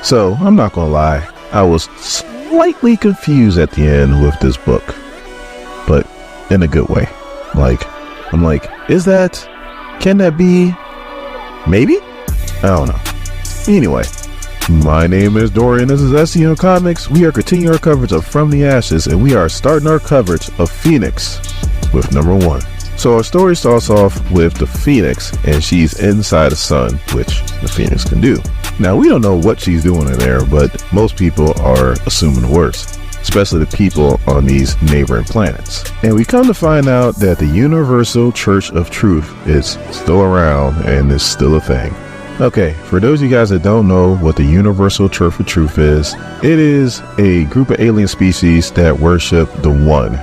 So I'm not gonna lie, I was slightly confused at the end with this book, but in a good way. I'm like, can that be? Maybe? I don't know. Anyway, my name is Dorian. This is SEO Comics. We are continuing our coverage of From the Ashes, and we are starting our coverage of Phoenix with number 1. So our story starts off with the Phoenix, and she's inside the sun, which the Phoenix can do. Now, we don't know what she's doing in there, but most people are assuming the worst, especially the people on these neighboring planets. And we come to find out that the Universal Church of Truth is still around and is still a thing. Okay, for those of you guys that don't know what the Universal Church of Truth is, it is a group of alien species that worship the One,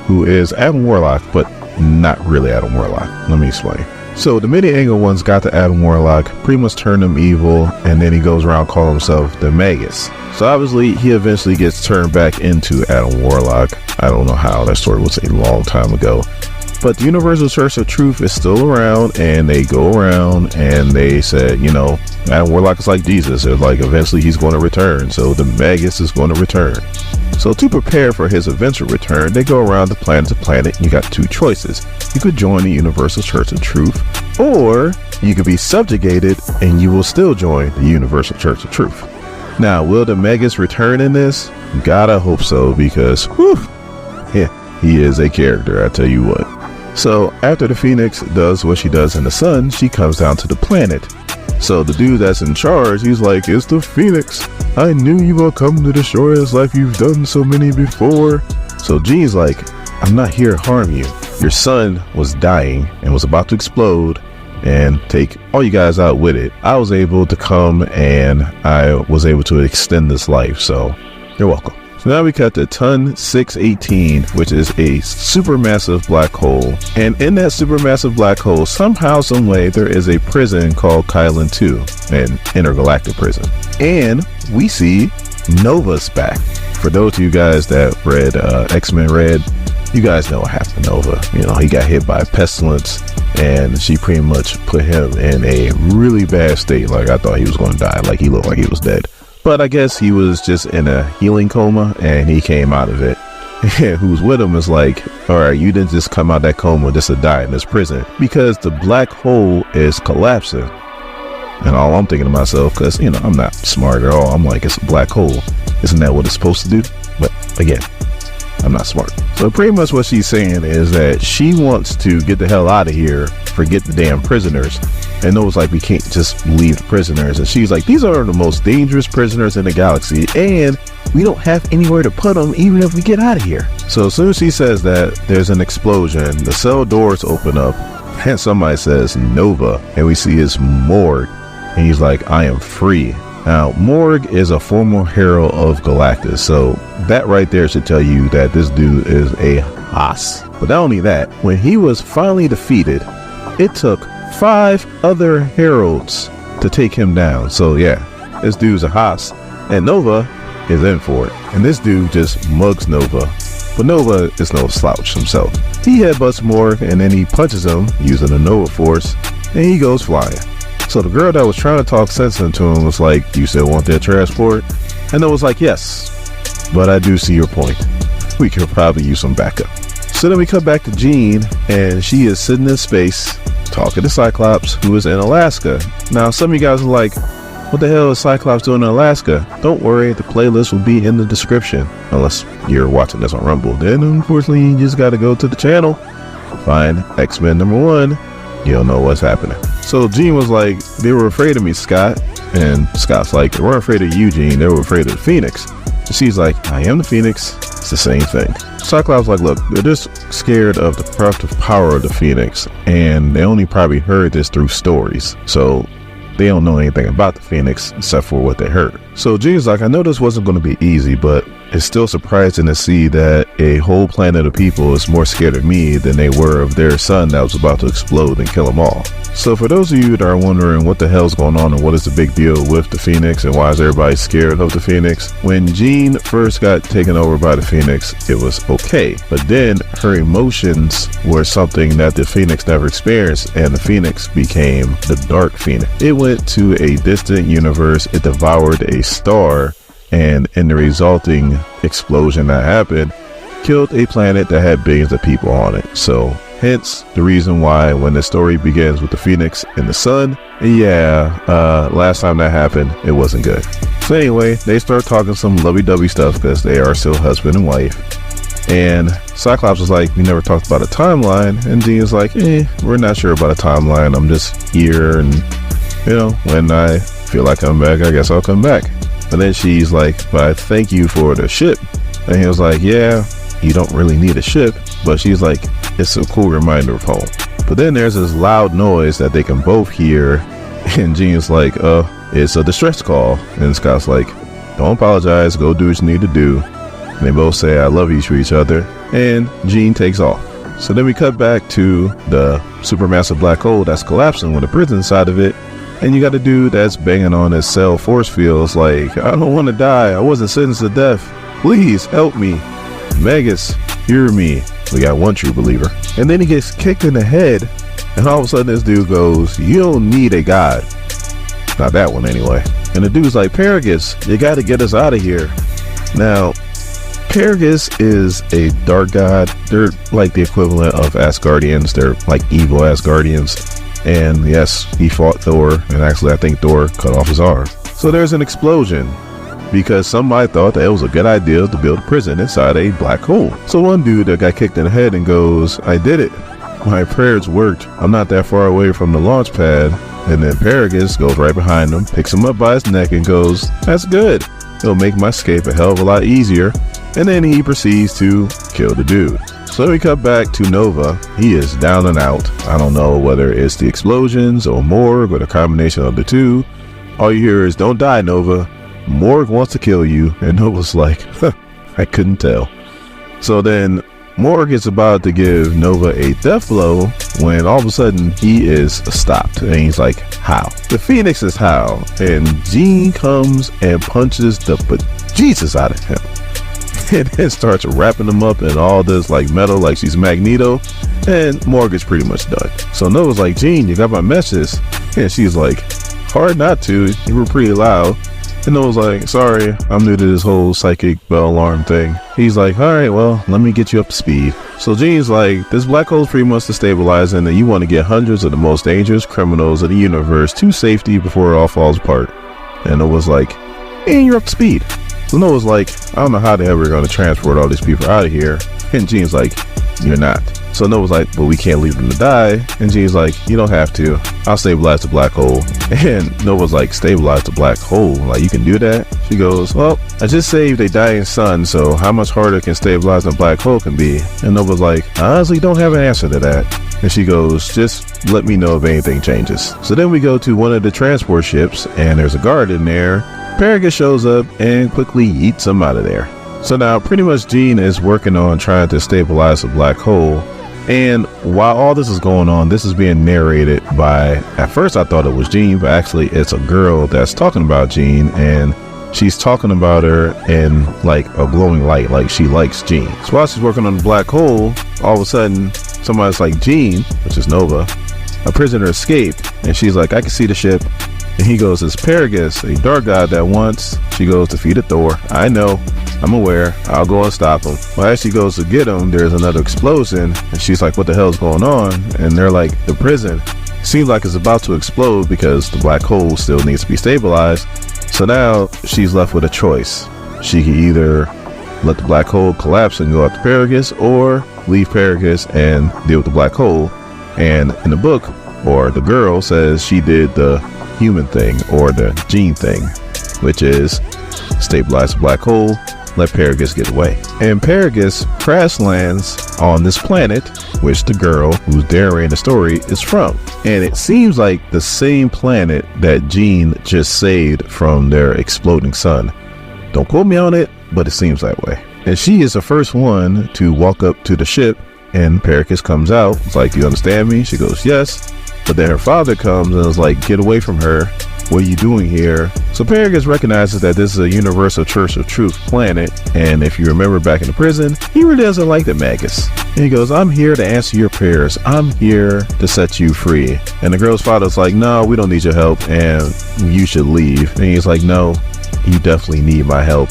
who is Adam Warlock, but not really Adam Warlock. Let me explain. So the many-angle ones got to Adam Warlock, pretty much turned him evil, and then he goes around calling himself the Magus. So obviously he eventually gets turned back into Adam Warlock. I don't know how, that story was a long time ago. But the Universal Church of Truth is still around, and they go around and they said, you know, Adam Warlock is like Jesus. It's like eventually he's going to return, so the Magus is going to return. So to prepare for his eventual return, they go around the planet to planet, and you got 2 choices. You could join the Universal Church of Truth, or you could be subjugated and you will still join the Universal Church of Truth. Now, will the Magus return in this? Gotta hope so, because he is a character, I tell you what. So after the Phoenix does what she does in the sun, she comes down to the planet. So the dude that's in charge, he's like, it's the Phoenix. I knew you will come to destroy us like you've done so many before. So Jean's like, I'm not here to harm you. Your son was dying and was about to explode and take all you guys out with it. I was able to come and I was able to extend this life. So you're welcome. So now we cut to Ton 618, which is a supermassive black hole. And in that supermassive black hole, somehow, some way, there is a prison called Kylan 2, an intergalactic prison. And we see Nova's back. For those of you guys that read X-Men Red, you guys know what happened to Nova. You know, he got hit by a pestilence, and she pretty much put him in a really bad state. Like, I thought he was going to die. Like, he looked like he was dead. But I guess he was just in a healing coma and he came out of it. And who's with him is like, all right, you didn't just come out that coma just to die in this prison, because the black hole is collapsing. And all I'm thinking to myself, because, you know, I'm not smart at all. I'm like, it's a black hole. Isn't that what it's supposed to do? But again, I'm not smart. So pretty much what she's saying is that she wants to get the hell out of here, forget the damn prisoners. And Nova's like, we can't just leave the prisoners. And she's like, these are the most dangerous prisoners in the galaxy, and we don't have anywhere to put them even if we get out of here. So as soon as she says that, there's an explosion. The cell doors open up and somebody says Nova, and we see his Morg, and he's like, I am free. Now, Morg is a former hero of Galactus, so that right there should tell you that this dude is a hoss. But not only that, when he was finally defeated, it took 5 other heralds to take him down. So yeah, this dude's a hoss, and Nova is in for it. And this dude just mugs Nova, but Nova is no slouch himself. He headbutts Morg, and then he punches him using the Nova Force, and he goes flying. So the girl that was trying to talk sense into him was like, do you still want that transport? And Nova's like, yes, but I do see your point. We could probably use some backup. So then we come back to Jean, and she is sitting in space talking to Cyclops, who is in Alaska. Now, some of you guys are like, what the hell is Cyclops doing in Alaska? Don't worry, the playlist will be in the description, unless you're watching this on Rumble. Then unfortunately, you just got to go to the channel, find X-Men #1. You'll know what's happening. So Jean was like, they were afraid of me, Scott. And Scott's like, they weren't afraid of you, Jean, they were afraid of the Phoenix. And she's like, I am the Phoenix. It's the same thing. Cyclops like, look, they're just scared of the corruptive power of the Phoenix, and they only probably heard this through stories, so they don't know anything about the Phoenix except for what they heard. So Jean's like, I know this wasn't going to be easy, but it's still surprising to see that a whole planet of people is more scared of me than they were of their sun that was about to explode and kill them all. So for those of you that are wondering what the hell's going on and what is the big deal with the Phoenix and why is everybody scared of the Phoenix, when Jean first got taken over by the Phoenix, it was okay. But then her emotions were something that the Phoenix never experienced, and the Phoenix became the Dark Phoenix. It went to a distant universe, it devoured a star, and in the resulting explosion that happened, killed a planet that had billions of people on it. So hence the reason why when the story begins with the Phoenix and the sun, last time that happened, it wasn't good. So anyway, they start talking some lovey-dovey stuff because they are still husband and wife. And Cyclops was like, we never talked about a timeline. And Jean is like, we're not sure about a timeline. I'm just here, and when I feel like coming back, I guess I'll come back. And then she's like, but I thank you for the ship. And he was like, yeah, you don't really need a ship. But she's like, it's a cool reminder of home. But then there's this loud noise that they can both hear. And Jean's like, it's a distress call. And Scott's like, don't apologize, go do what you need to do. And they both say I love you to each other. And Jean takes off. So then we cut back to the supermassive black hole that's collapsing with a prison inside of it. And you got a dude that's banging on his cell force fields like, I don't want to die. I wasn't sentenced to death. Please help me. Magus, hear me. We got one true believer. And then he gets kicked in the head. And all of a sudden this dude goes, you don't need a god. Not that one anyway. And the dude's like, Paragus, you got to get us out of here. Now, Paragus is a dark god. They're like the equivalent of Asgardians. They're like evil Asgardians. And yes, he fought Thor, and actually I think Thor cut off his arm. So there's an explosion because somebody thought that it was a good idea to build a prison inside a black hole. So one dude that got kicked in the head and goes, I did it. My prayers worked. I'm not that far away from the launch pad. And then Paragus goes right behind him, picks him up by his neck and goes, that's good. It'll make my escape a hell of a lot easier. And then he proceeds to kill the dude. So we cut back to Nova. He is down and out. I don't know whether it's the explosions or Morg or the combination of the two. All you hear is, don't die, Nova. Morg wants to kill you. And Nova's like, I couldn't tell. So then Morg is about to give Nova a death blow when all of a sudden he is stopped. And he's like, how? The Phoenix is how? And Jean comes and punches the bejesus out of him. And then starts wrapping him up in all this like metal, like she's Magneto, and Morg is pretty much done. So Nova's like, Jean, you got my message? And she's like, hard not to, you were pretty loud. And Nova's like, sorry, I'm new to this whole psychic bell alarm thing. He's like, all right, well, let me get you up to speed. So Jean's like, this black hole's pretty much destabilizing, and you want to get hundreds of the most dangerous criminals in the universe to safety before it all falls apart. And Nova's like, and you're up to speed. So Noah's like, I don't know how the hell we're going to transport all these people out of here. And Jean's like, you're not. So Noah's like, but we can't leave them to die. And Jean's like, you don't have to. I'll stabilize the black hole. And Noah's like, stabilize the black hole? Like, you can do that? She goes, well, I just saved a dying sun, so how much harder can stabilizing a black hole can be? And Noah's like, I honestly don't have an answer to that. And she goes, just let me know if anything changes. So then we go to one of the transport ships, and there's a guard in there. Paragus shows up and quickly eats him out of there. So now pretty much Jean is working on trying to stabilize the black hole. And while all this is going on, this is being narrated by, at first I thought it was Jean, but actually it's a girl that's talking about Jean, and she's talking about her in like a glowing light, like she likes Jean. So while she's working on the black hole, all of a sudden somebody's like, Jean, which is Nova, a prisoner escaped. And she's like, I can see the ship. And he goes, it's Paragus, a dark god that wants. She goes, defeated Thor. I know, I'm aware, I'll go and stop him. Well, as she goes to get him, there's another explosion. And she's like, what the hell's going on? And they're like, the prison seems like it's about to explode because the black hole still needs to be stabilized. So now she's left with a choice. She can either let the black hole collapse and go after Paragus, or leave Paragus and deal with the black hole. And in the book, or the girl says she did the human thing, or the Jean thing, which is stabilize the black hole, let Paragus get away. And Paragus crash lands on this planet, which the girl who's narrating the story is from. And it seems like the same planet that Jean just saved from their exploding sun. Don't quote me on it, but it seems that way. And she is the first one to walk up to the ship, and Pericus comes out. It's like, "Do you understand me?" She goes, "Yes." But then her father comes and is like, "Get away from her. What are you doing here?" So Pericus recognizes that this is a Universal Church of Truth planet, and if you remember back in the prison, he really doesn't like the Magus. And he goes, "I'm here to answer your prayers. I'm here to set you free." And the girl's father's like, "No, we don't need your help, and you should leave." And he's like, "No, you definitely need my help."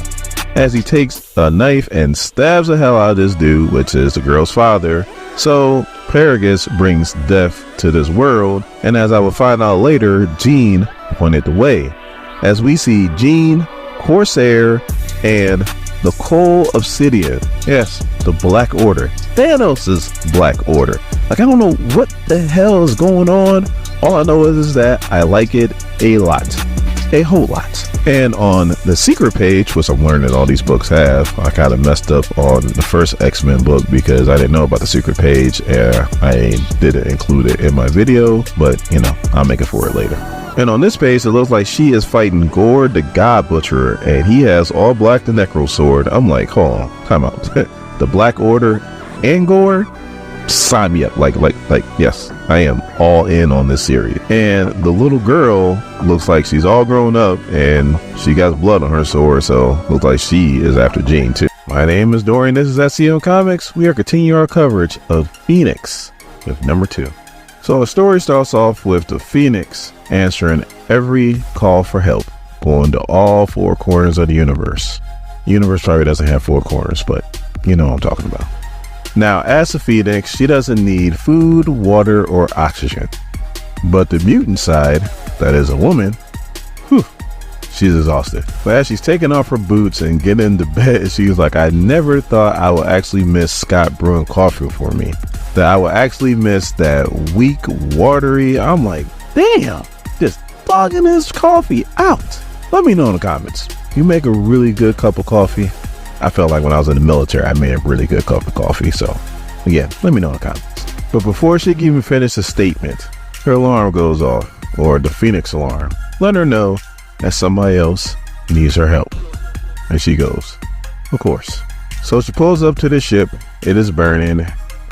As he takes a knife and stabs the hell out of this dude, which is the girl's father. So Pericus brings death to this world, and as I will find out later, Jean pointed the way. As we see Jean, Corsair, and the Coal Obsidian. Yes, the Black Order. Thanos' Black Order. Like, I don't know what the hell is going on. All I know is that I like it a lot. A whole lot. And on the secret page, which I'm learning all these books have, I kind of messed up on the first X-Men book because I didn't know about the secret page and I didn't include it in my video, but you know, I'll make it for it later. And on this page, it looks like she is fighting Gore the God Butcher, and he has all black the Necro Sword. I'm like, hold on, time out. The Black Order and Gore? Sign me up. Like, yes, I am all in on this series. And the little girl looks like she's all grown up and she got blood on her sword, so looks like she is after Jean too. My name is Dorian. This is SCM Comics. We are continuing our coverage of Phoenix with number 2. So the story starts off with the Phoenix answering every call for help, going to all 4 corners of the universe. The universe probably doesn't have 4 corners, but you know what I'm talking about. Now, as a Phoenix, she doesn't need food, water, or oxygen. But the mutant side, that is a woman, whew, she's exhausted. But as she's taking off her boots and getting into bed, she's like, "I never thought I would actually miss Scott brewing coffee for me. That I would actually miss that weak, watery." I'm like, damn, just bugging this coffee out. Let me know in the comments. You make a really good cup of coffee. I felt like when I was in the military, I made a really good cup of coffee. So, again, let me know in the comments. But before she can even finish a statement, her alarm goes off, or the Phoenix alarm, letting her know that somebody else needs her help. And she goes, "Of course." So she pulls up to the ship. It is burning,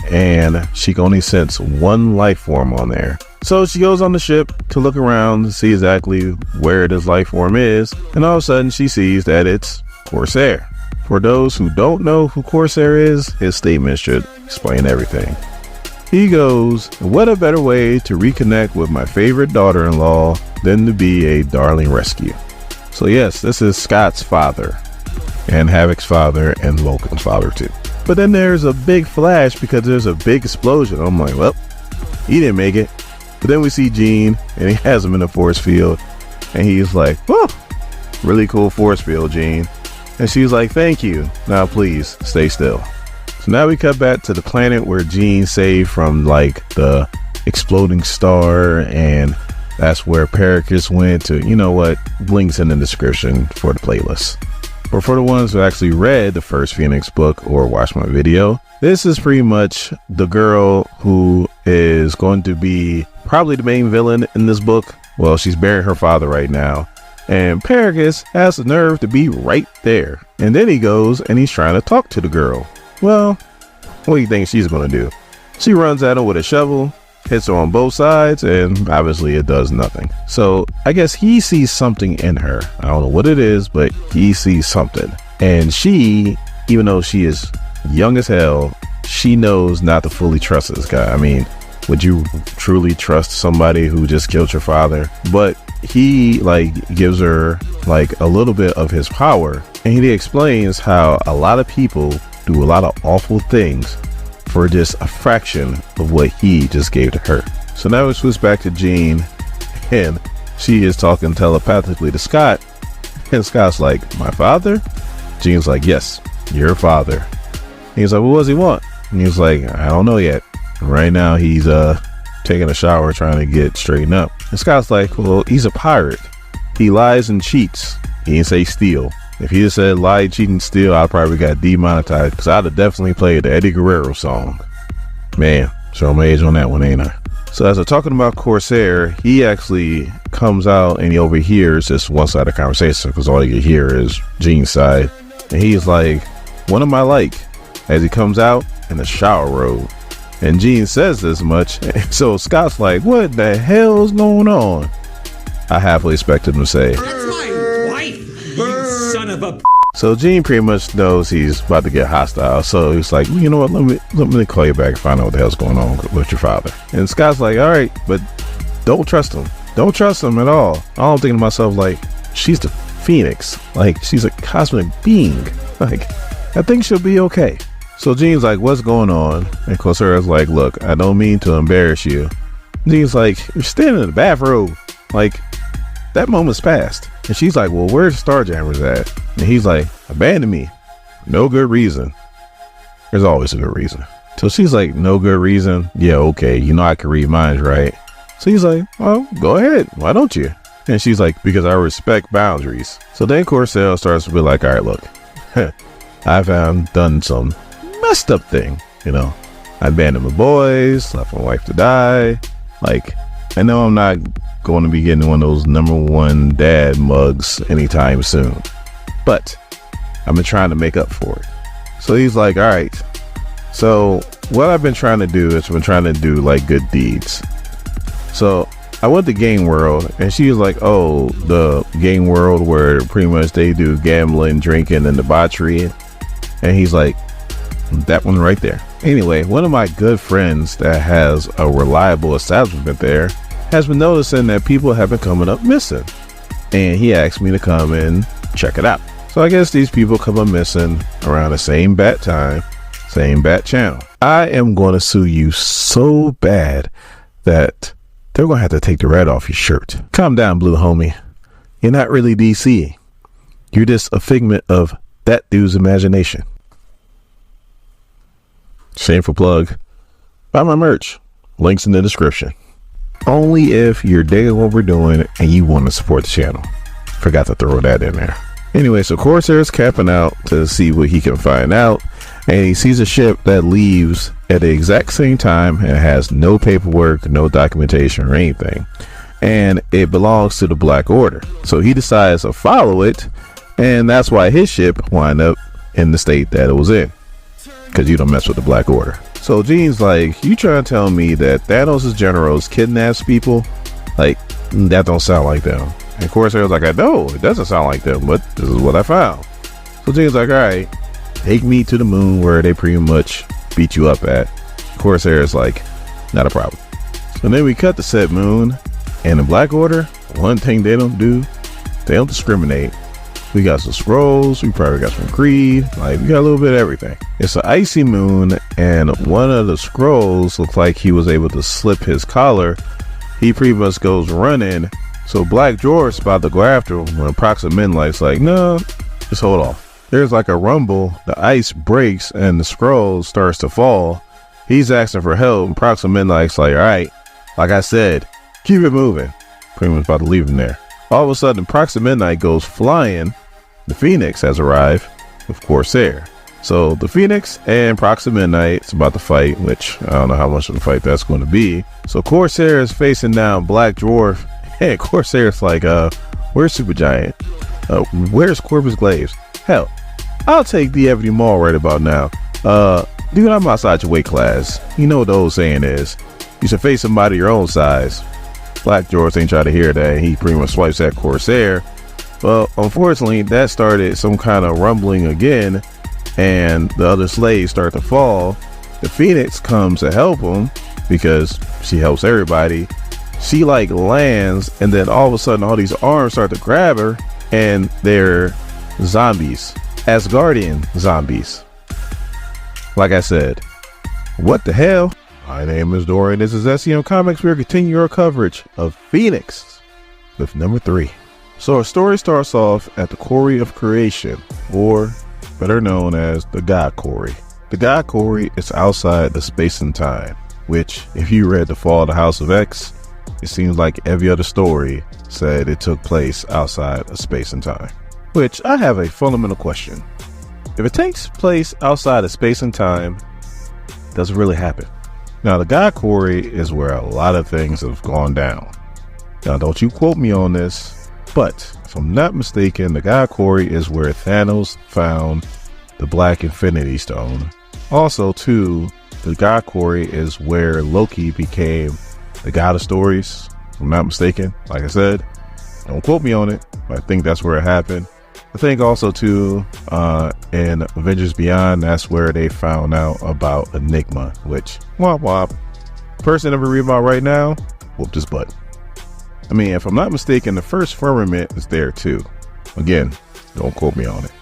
and she can only sense one life form on there. So she goes on the ship to look around to see exactly where this life form is, and all of a sudden she sees that it's Corsair. For those who don't know who Corsair is, his statement should explain everything. He goes, "What a better way to reconnect with my favorite daughter-in-law than to be a darling rescue." So yes, this is Scott's father, and Havoc's father, and Vulcan's father too. But then there's a big flash because there's a big explosion. I'm like, well, he didn't make it. But then we see Jean, and he has him in a force field, and he's like, "Oh, really cool force field, Jean." And she's like, "Thank you. Now please stay still." So now we cut back to the planet where Jean saved from like the exploding star, and that's where Pericus went to. You know what? Links in the description for the playlist. But for the ones who actually read the first Phoenix book or watched my video, this is pretty much the girl who is going to be probably the main villain in this book. Well, she's burying her father right now. And Pericus has the nerve to be right there. And then he goes and he's trying to talk to the girl. Well, what do you think she's going to do? She runs at him with a shovel, hits her on both sides, and obviously it does nothing. So I guess he sees something in her. I don't know what it is, but he sees something. And she, even though she is young as hell, she knows not to fully trust this guy. I mean, would you truly trust somebody who just killed your father? But he like gives her like a little bit of his power, and he explains how a lot of people do a lot of awful things for just a fraction of what he just gave to her. So now we switch back to Jean, and she is talking telepathically to Scott, and Scott's like, "My father?" Jean's like, "Yes, your father." And he's like, "What does he want?" And he's like, "I don't know yet. Right now he's taking a shower trying to get straightened up." And Scott's like, "Well, he's a pirate. He lies and cheats." He didn't say steal. If he just said lie, cheat, and steal, I probably got demonetized because I'd have definitely played the Eddie Guerrero song. Man, show my age on that one, ain't I? So as we're talking about Corsair, he actually comes out and he overhears this one-sided conversation because all you can hear is Jean's side. And he's like, what am I like? As he comes out in the shower robe. And Jean says this much. So Scott's like, what the hell's going on? I halfway expect him to say, that's my wife, you son of a... So Jean pretty much knows he's about to get hostile. So he's like, you know what, let me call you back and find out what the hell's going on with your father. And Scott's like, all right, but don't trust him. Don't trust him at all. I'm thinking to myself, like, she's the Phoenix. Like, she's a cosmic being. Like, I think she'll be okay. So Jean's like, what's going on? And Corsaira's like, look, I don't mean to embarrass you. Jean's like, you're standing in the bathrobe. Like, that moment's passed. And she's like, well, where's Starjammers at? And he's like, abandon me. No good reason. There's always a good reason. So she's like, no good reason? Yeah, okay. You know I can read minds, right? So he's like, oh, go ahead. Why don't you? And she's like, because I respect boundaries. So then Corsair starts to be like, all right, look, I've done some messed up thing. You know, I abandoned my boys, left my wife to die. Like, I know I'm not going to be getting one of those #1 dad mugs anytime soon, but I've been trying to make up for it. So he's like, all right. So what I've been trying to do is like good deeds. So I went to Game World, and she was like, oh, the Game World where pretty much they do gambling, drinking, and debauchery. And he's like, that one right there. Anyway, one of my good friends that has a reliable establishment there has been noticing that people have been coming up missing. And he asked me to come and check it out. So I guess these people come up missing around the same bat time, same bat channel. I am going to sue you so bad that they're going to have to take the red off your shirt. Calm down, blue homie. You're not really DC. You're just a figment of that dude's imagination. Shameful plug. Buy my merch. Links in the description. Only if you're digging what we're doing and you want to support the channel. Forgot to throw that in there. Anyway, so Corsair's camping out to see what he can find out. And he sees a ship that leaves at the exact same time and has no paperwork, no documentation or anything. And it belongs to the Black Order. So he decides to follow it. And that's why his ship wound up in the state that it was in. Because you don't mess with the Black Order. So Jean's like, you trying to tell me that Thanos' generals kidnaps people? Like, that don't sound like them. And Corsair's like, I know, it doesn't sound like them, but this is what I found. So Jean's like, all right, take me to the moon where they pretty much beat you up at. Corsair's like, not a problem. So then we cut the said moon, and the Black Order, one thing they don't do, they don't discriminate. We got some scrolls, we probably got some Creed, like we got a little bit of everything. It's an icy moon, and one of the scrolls looked like he was able to slip his collar. He pretty much goes running, so Black Dwarf's about to go after him when Proxima Midnight's like, no, just hold off. There's like a rumble, the ice breaks, and the scroll starts to fall. He's asking for help, and Proxima Midnight's like, all right, like I said, keep it moving. Pretty much about to leave him there. All of a sudden, Proxima Midnight goes flying. The Phoenix has arrived with Corsair. So the Phoenix and Proxima Midnight's about to fight, which I don't know how much of a fight that's going to be. So Corsair is facing down Black Dwarf, and Corsair's like, where's Supergiant? Where's Corvus Glaives? Hell, I'll take the Ebony Maw right about now. Dude, I'm outside your weight class. You know what the old saying is. You should face somebody your own size. Black Dwarf ain't trying to hear that. He pretty much swipes at Corsair. Well, unfortunately, that started some kind of rumbling again, and the other slaves start to fall. The Phoenix comes to help him because she helps everybody. She like lands, and then all of a sudden, all these arms start to grab her, and they're zombies, Asgardian zombies. Like I said, what the hell? My name is Dorian. This is SEM Comics. We're continuing our coverage of Phoenix with number 3. So our story starts off at the Quarry of Creation, or better known as the God Quarry. The God Quarry is outside the space and time, which, if you read The Fall of the House of X, it seems like every other story said it took place outside of space and time. Which, I have a fundamental question. If it takes place outside of space and time, does it really happen? Now, the God Quarry is where a lot of things have gone down. Now, don't you quote me on this, But if I'm not mistaken, the God Quarry is where Thanos found the Black Infinity Stone. Also, too, the God Quarry is where Loki became the God of Stories. If I'm not mistaken, like I said, don't quote me on it, but I think that's where it happened. I think also, too, in Avengers Beyond, that's where they found out about Enigma, which, womp womp, person I'm reading about right now, whooped his butt. I mean, if I'm not mistaken, the first firmament is there too. Again, don't quote me on it.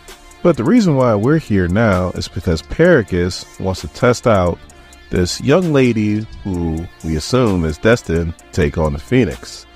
But the reason why we're here now is because Pericus wants to test out this young lady who we assume is destined to take on the Phoenix.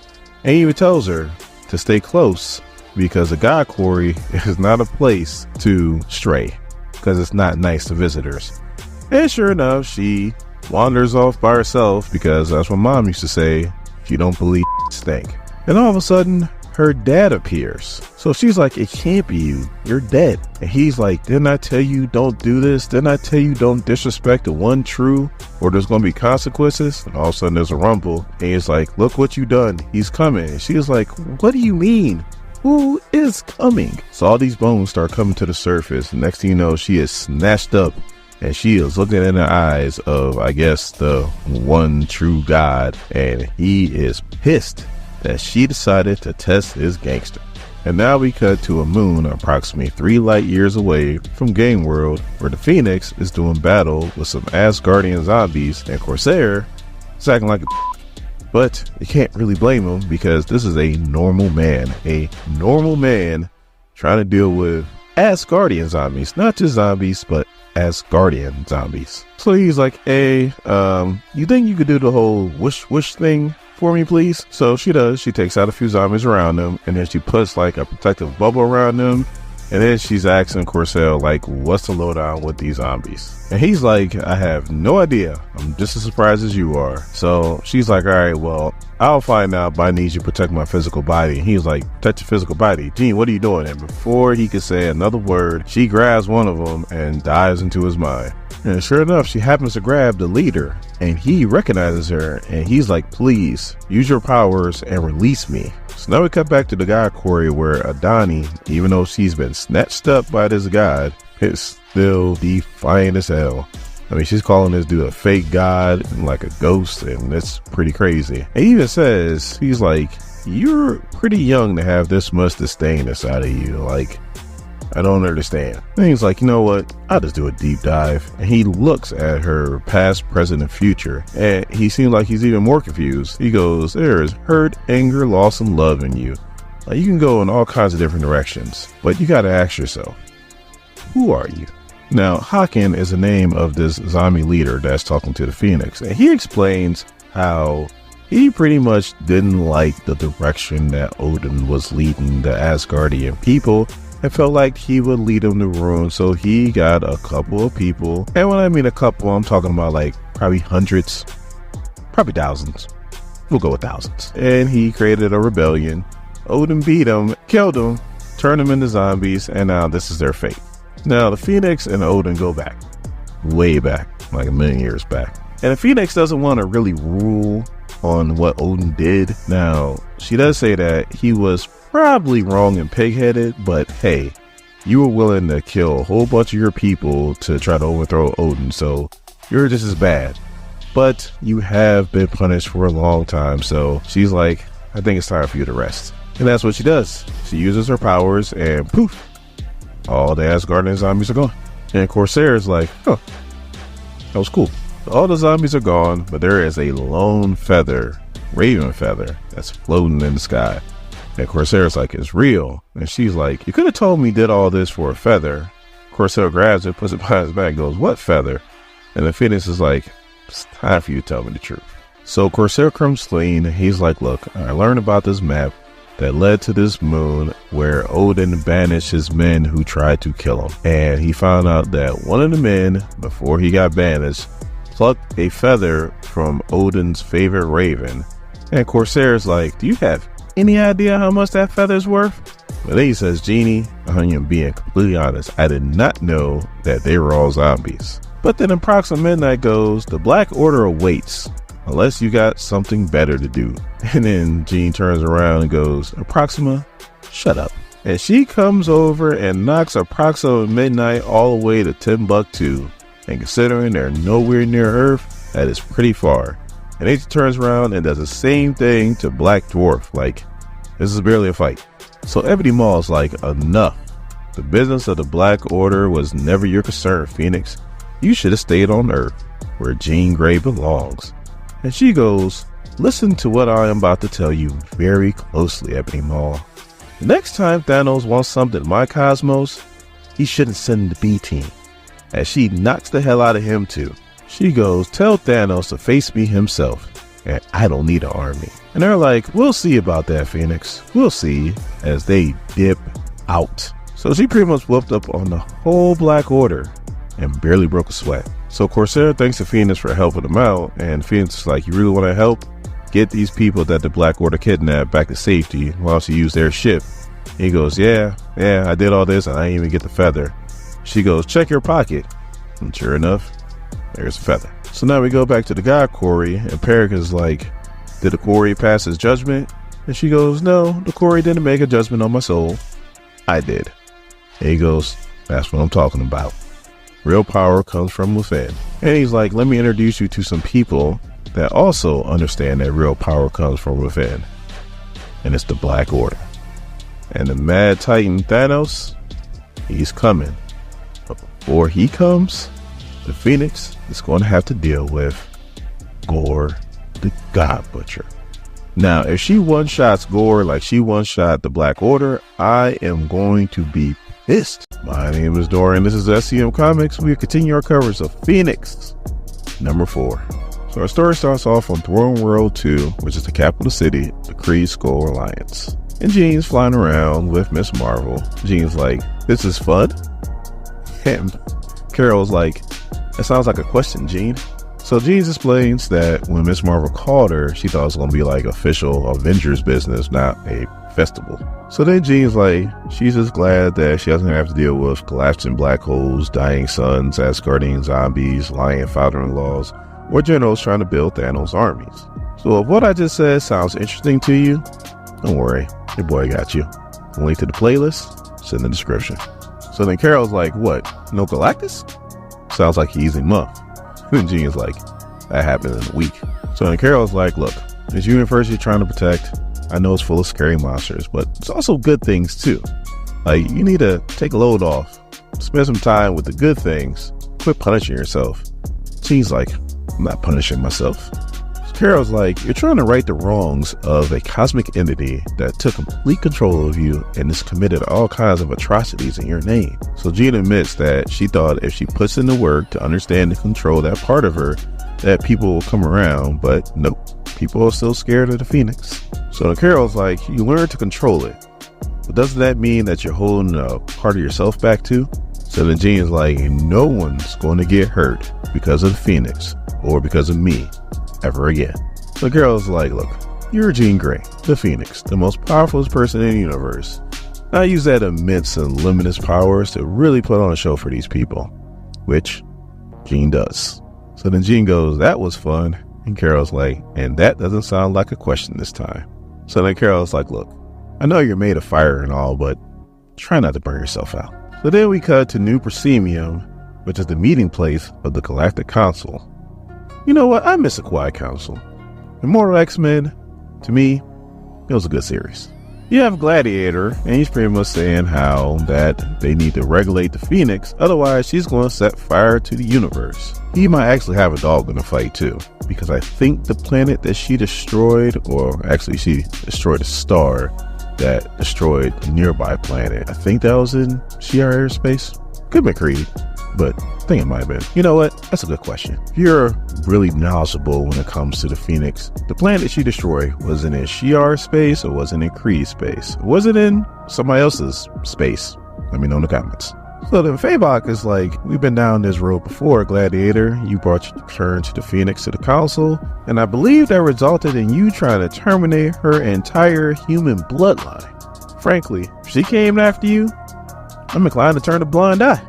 And he even tells her to stay close because the God Quarry is not a place to stray because it's not nice to visitors. And sure enough, she wanders off by herself because that's what Mom used to say, if you don't believe, stink. And all of a sudden, her dad appears. So she's like, it can't be you. You're dead. And he's like, didn't I tell you don't do this? Didn't I tell you don't disrespect the one true or there's going to be consequences? And all of a sudden there's a rumble. And he's like, look what you done. He's coming. And she's like, what do you mean? Who is coming? So all these bones start coming to the surface. Next thing you know, she is snatched up. And she is looking in the eyes of, I guess, the one true God. And he is pissed that she decided to test his gangster. And now we cut to a moon approximately 3 light years away from Game World, where the Phoenix is doing battle with some Asgardian zombies, and Corsair is acting like a but you can't really blame him because this is a normal man trying to deal with Asgardian zombies, not just zombies, but Asgardian zombies. So he's like, hey, you think you could do the whole wish thing for me, please? So she does. She takes out a few zombies around them, and then she puts like a protective bubble around them, and then she's asking Corsair, like, what's the lowdown with these zombies? And he's like, I have no idea. I'm just as surprised as you are. So she's like, all right, well, I'll find out, but I need you to protect my physical body. And he's like, protect your physical body? Gene, what are you doing? And before he could say another word, she grabs one of them and dives into his mind. And sure enough, she happens to grab the leader, and he recognizes her, and he's like, please use your powers and release me. So now we cut back to the God Quarry where Adani, even though she's been snatched up by this god, is still defiant as hell. I mean, she's calling this dude a fake god and like a ghost, and it's pretty crazy. And he even says, he's like, you're pretty young to have this much disdain inside of you. Like, I don't understand. And he's like, you know what? I'll just do a deep dive. And he looks at her past, present, and future. And he seems like he's even more confused. He goes, there is hurt, anger, loss, and love in you. Like, you can go in all kinds of different directions. But you got to ask yourself, who are you? Now, Haken is the name of this zombie leader that's talking to the Phoenix. And he explains how he pretty much didn't like the direction that Odin was leading the Asgardian people, and felt like he would lead them to ruin. So he got a couple of people, and when I mean a couple, I'm talking about like probably hundreds, probably thousands. We'll go with thousands. And he created a rebellion. Odin beat them, killed them, turned them into zombies, and now this is their fate. Now the Phoenix and Odin go back, way back, like a million years back. And the Phoenix doesn't want to really rule on what Odin did. Now, she does say that he was probably wrong and pig-headed, but hey, you were willing to kill a whole bunch of your people to try to overthrow Odin, so you're just as bad. But you have been punished for a long time, so she's like, I think it's time for you to rest. And that's what she does. She uses her powers, and poof, all the Asgardian zombies are gone. And Corsair is like, huh, that was cool. All the zombies are gone, but there is a lone feather, raven feather, that's floating in the sky. And Corsair's like, it's real. And she's like, you could have told me you did all this for a feather. Corsair grabs it, puts it behind his back, goes, what feather? And the Phoenix is like, it's time for you to tell me the truth. So Corsair comes clean. He's like, look, I learned about this map that led to this moon where Odin banished his men who tried to kill him. And he found out that one of the men, before he got banished, plucked a feather from Odin's favorite raven. And Corsair's like, do you have any idea how much that feather's worth? But then he says, Genie, I'm being completely honest, I did not know that they were all zombies. But then approximately midnight goes, the Black Order awaits unless you got something better to do. And then Jean turns around and goes, Proxima, shut up. And she comes over and knocks Proxima Midnight all the way to Timbuktu. And considering they're nowhere near Earth, that is pretty far. And H turns around and does the same thing to Black Dwarf. Like, this is barely a fight. So Ebony Maw's like, enough. The business of the Black Order was never your concern, Phoenix. You should have stayed on Earth, where Jean Grey belongs. And she goes, listen to what I am about to tell you very closely, Ebony Maw. The next time Thanos wants something in my cosmos, he shouldn't send the B-team. As she knocks the hell out of him too. She goes, tell Thanos to face me himself, and I don't need an army. And they're like, we'll see about that, Phoenix. We'll see, as they dip out. So she pretty much whooped up on the whole Black Order and barely broke a sweat. So Corsair thanks to Phoenix for helping them out, and Phoenix is like, you really want to help? Get these people that the Black Order kidnapped back to safety while she used their ship. He goes, yeah, I did all this and I didn't even get the feather. She goes, check your pocket. And sure enough, there's a feather. So now we go back to the god Corey, and Peric is like, did the Corey pass his judgment? And she goes, no, the Corey didn't make a judgment on my soul. I did. And he goes, that's what I'm talking about. Real power comes from within. And he's like, let me introduce you to some people that also understand that real power comes from within. And it's the Black Order. And the Mad Titan Thanos, he's coming. But before he comes, the Phoenix is going to have to deal with Gore the God Butcher. Now, if she one-shots Gore like she one-shot the Black Order, I am going to be pissed. My name is Dorian. This is SCM Comics. We continue our coverage of Phoenix number 4. So our story starts off on Throne World 2, which is the capital city, the Kree Skull Alliance. And Jean's flying around with Miss Marvel. Jean's like, this is fun? And Carol's like, that sounds like a question, Jean. So Jean explains that when Miss Marvel called her, she thought it was going to be like official Avengers business, not a festival. So then Jean's like, she's just glad that she doesn't have to deal with collapsing black holes, dying suns, Asgardian zombies, lying father-in-laws, or generals trying to build Thanos' armies. So if what I just said sounds interesting to you, don't worry, your boy got you. The link to the playlist is in the description. So then Carol's like, what, no Galactus? Sounds like he's a month. And Jean's like, that happened in a week. So then Carol's like, look, this universe you're trying to protect, I know it's full of scary monsters, but it's also good things too. Like, you need to take a load off, spend some time with the good things, quit punishing yourself. Jean's like, I'm not punishing myself. So Carol's like, you're trying to right the wrongs of a cosmic entity that took complete control of you and has committed all kinds of atrocities in your name. So Jean admits that she thought if she puts in the work to understand and control that part of her, that people will come around, but nope, people are still scared of the Phoenix. So Carol's like, you learn to control it, but doesn't that mean that you're holding a part of yourself back too? So then Jean's like, no one's going to get hurt because of the Phoenix or because of me ever again. So Carol's like, look, you're Jean Grey, the Phoenix, the most powerful person in the universe. I use that immense and limitless powers to really put on a show for these people, which Jean does. So then Jean goes, that was fun. And Carol's like, and that doesn't sound like a question this time. So then Carol's like, look, I know you're made of fire and all, but try not to burn yourself out. So then we cut to New Proscenium, which is the meeting place of the Galactic Council. You know what? I miss a quiet council. Immortal X-Men, to me, it was a good series. You have Gladiator, and he's pretty much saying how that they need to regulate the Phoenix, otherwise she's going to set fire to the universe. He might actually have a dog in the fight too, because I think the planet that she destroyed, or actually she destroyed a star that destroyed a nearby planet. I think that was in Shi'ar airspace. Could be Creed, but I think it might have been. You know what? That's a good question. If you're really knowledgeable when it comes to the Phoenix, the planet she destroyed, was it in Shi'ar space or was it in Creed space? Was it in somebody else's space? Let me know in the comments. So then Fabok is like, we've been down this road before, Gladiator. You brought your return to the Phoenix to the council, and I believe that resulted in you trying to terminate her entire human bloodline. Frankly, if she came after you, I'm inclined to turn a blind eye.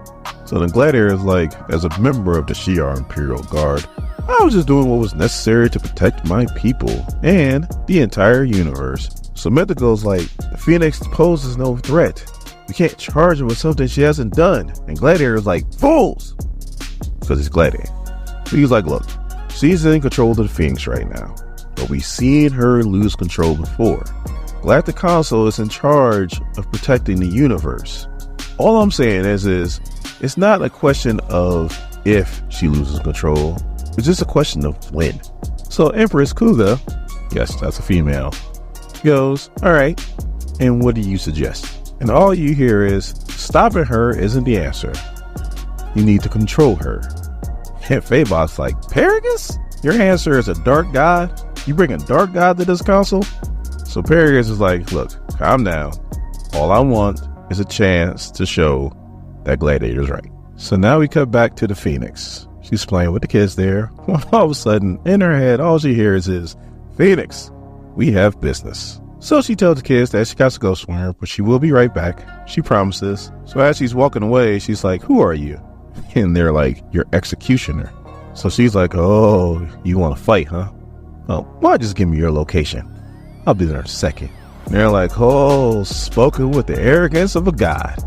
So then Gladiator is like, as a member of the Shi'ar Imperial Guard, I was just doing what was necessary to protect my people and the entire universe. So Mythical's like, the Phoenix poses no threat. We can't charge her with something she hasn't done. And Gladiator's like, fools! Because he's Gladiator. So he's like, look, she's in control of the Phoenix right now, but we've seen her lose control before. Galactic Council is in charge of protecting the universe. All I'm saying is it's not a question of if she loses control. It's just a question of when. So Empress Kuga, yes, that's a female, goes, all right, and what do you suggest? And all you hear is, stopping her isn't the answer. You need to control her. And Fabok's like, Paragus? Your answer is a dark god? You bring a dark god to this council? So Paragus is like, look, calm down. All I want is a chance to show that Gladiator's right. So now we cut back to the Phoenix. She's playing with the kids there. When all of a sudden, in her head, all she hears is, Phoenix, we have business. So she tells the kids that she got to go somewhere, but she will be right back. She promises. So as she's walking away, she's like, who are you? And they're like, your executioner. So she's like, oh, you want to fight, huh? Oh, why just give me your location? I'll be there in a second. And they're like, oh, spoken with the arrogance of a god.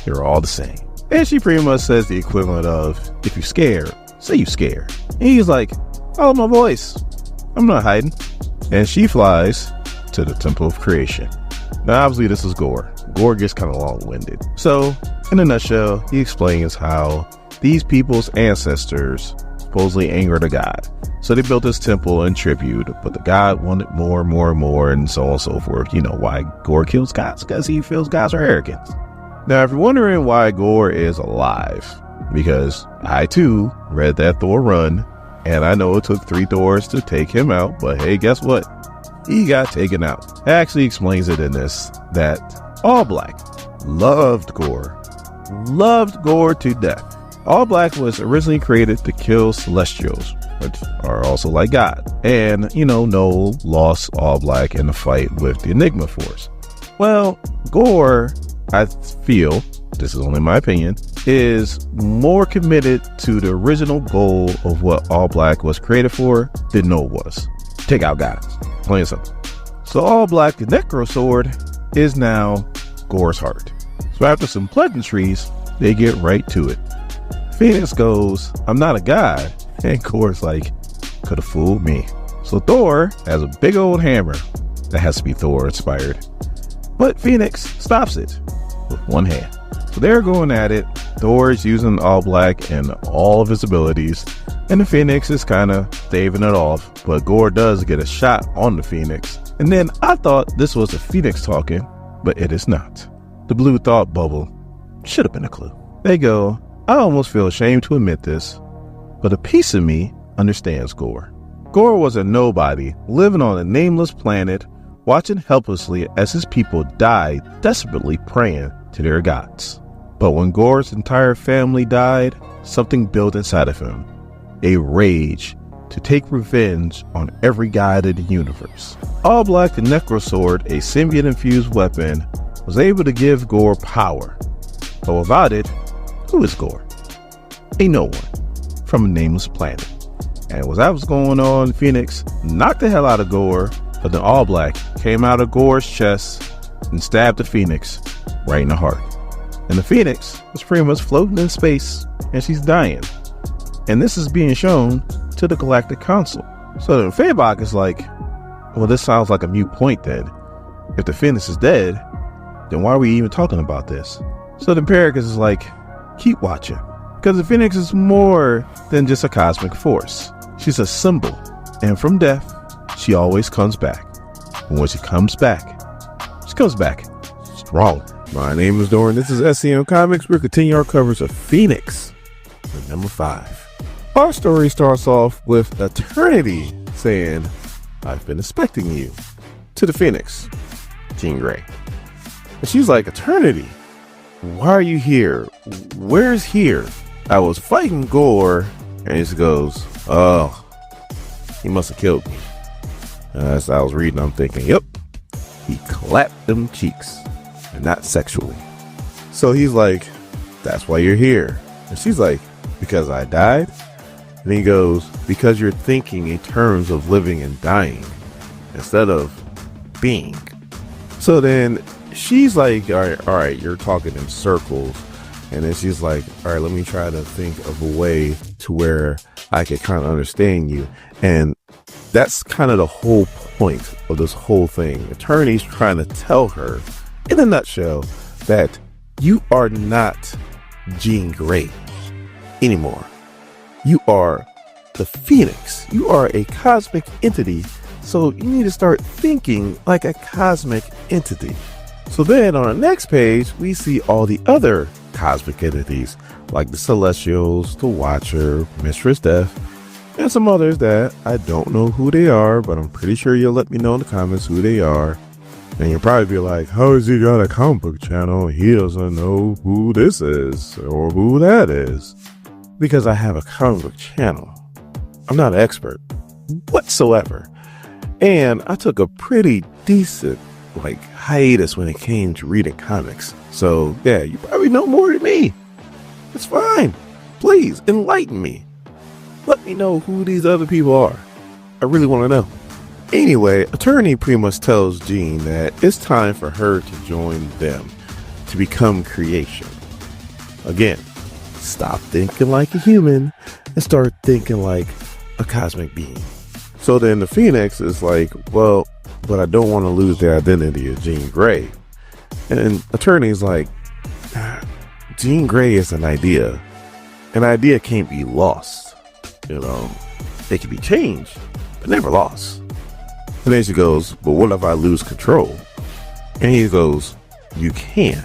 You're all the same. And she pretty much says the equivalent of, if you're scared, say you're scared. And he's like, follow my voice. I'm not hiding. And she flies to the Temple of Creation. Now, obviously, this is Gore. Gore gets kind of long-winded. So, in a nutshell, he explains how these people's ancestors supposedly angered a god. So they built this temple in tribute, but the god wanted more, and so on and so forth. You know why Gore kills gods? Because he feels gods are arrogant. Now, if you're wondering why Gore is alive, because I too read that Thor run, and I know it took 3 Thors to take him out, but hey, guess what? He got taken out. It actually explains it in this, that All Black loved Gore to death. All Black was originally created to kill Celestials, which are also like God. And, Noel lost All Black in the fight with the Enigma Force. Well, Gore, I feel, this is only my opinion, is more committed to the original goal of what All Black was created for than Noel was. Take out gods. Plain and simple. So All Black, the Necro Sword, is now Gore's heart. So after some pleasantries, they get right to it. Phoenix goes, I'm not a god. And Gore's like, could have fooled me. So Thor has a big old hammer that has to be Thor inspired. But Phoenix stops it with one hand. So they're going at it. Thor is using All Black and all of his abilities. And the Phoenix is kind of staving it off. But Gore does get a shot on the Phoenix. And then I thought this was the Phoenix talking, but it is not. The blue thought bubble should have been a clue. They go, I almost feel ashamed to admit this, but a piece of me understands Gore. Gore was a nobody living on a nameless planet, watching helplessly as his people died, desperately praying to their gods. But when Gore's entire family died, something built inside of him, a rage to take revenge on every god in the universe. All Black, the Necro Sword, a symbiote-infused weapon, was able to give Gore power. But without it, who is Gore? A no one from a nameless planet. And as that was going on, Phoenix knocked the hell out of Gore, but then All Black came out of Gore's chest and stabbed the Phoenix right in the heart. And the Phoenix was pretty much floating in space, and she's dying. And this is being shown to the Galactic Council. So then Fabok is like, well, this sounds like a moot point then. If the Phoenix is dead, then why are we even talking about this? So then Paragus is like, keep watching. Because the Phoenix is more than just a cosmic force. She's a symbol. And from death, she always comes back. And when she comes back strong. My name is Doran. This is SCM Comics. We're continuing our coverage of Phoenix, number 5. Our story starts off with Eternity saying, I've been expecting you, to the Phoenix, Jean Grey. And she's like, Eternity? Why are you here? Where's here? I was fighting Gore. And he just goes, oh, he must have killed me. As I was reading, I'm thinking, yep, he clapped them cheeks. And not sexually. So he's like, that's why you're here. And she's like, because I died? And he goes, because you're thinking in terms of living and dying instead of being. So then she's like, all right, you're talking in circles. And then she's like, all right, let me try to think of a way to where I could kind of understand you. And that's kind of the whole point of this whole thing. Attorney's trying to tell her, in a nutshell, that you are not Jean Grey anymore. You are the Phoenix. You are a cosmic entity. So you need to start thinking like a cosmic entity. So then on the next page, we see all the other cosmic entities like the Celestials, the Watcher, Mistress Death, and some others that I don't know who they are, but I'm pretty sure you'll let me know in the comments who they are. And you'll probably be like, how has he got a comic book channel? He doesn't know who this is or who that is. Because I have a comic book channel. I'm not an expert whatsoever. And I took a pretty decent hiatus when it came to reading comics. So yeah, you probably know more than me. It's fine. Please enlighten me. Let me know who these other people are. I really want to know. Anyway, attorney pretty much tells Jean that it's time for her to join them to become creation. Again, stop thinking like a human and start thinking like a cosmic being. So then the Phoenix is like, well, but I don't want to lose the identity of Jean Grey. And attorney's like, Jean Grey is an idea. An idea can't be lost. It can be changed, but never lost. And then she goes, but what if I lose control? And he goes, you can.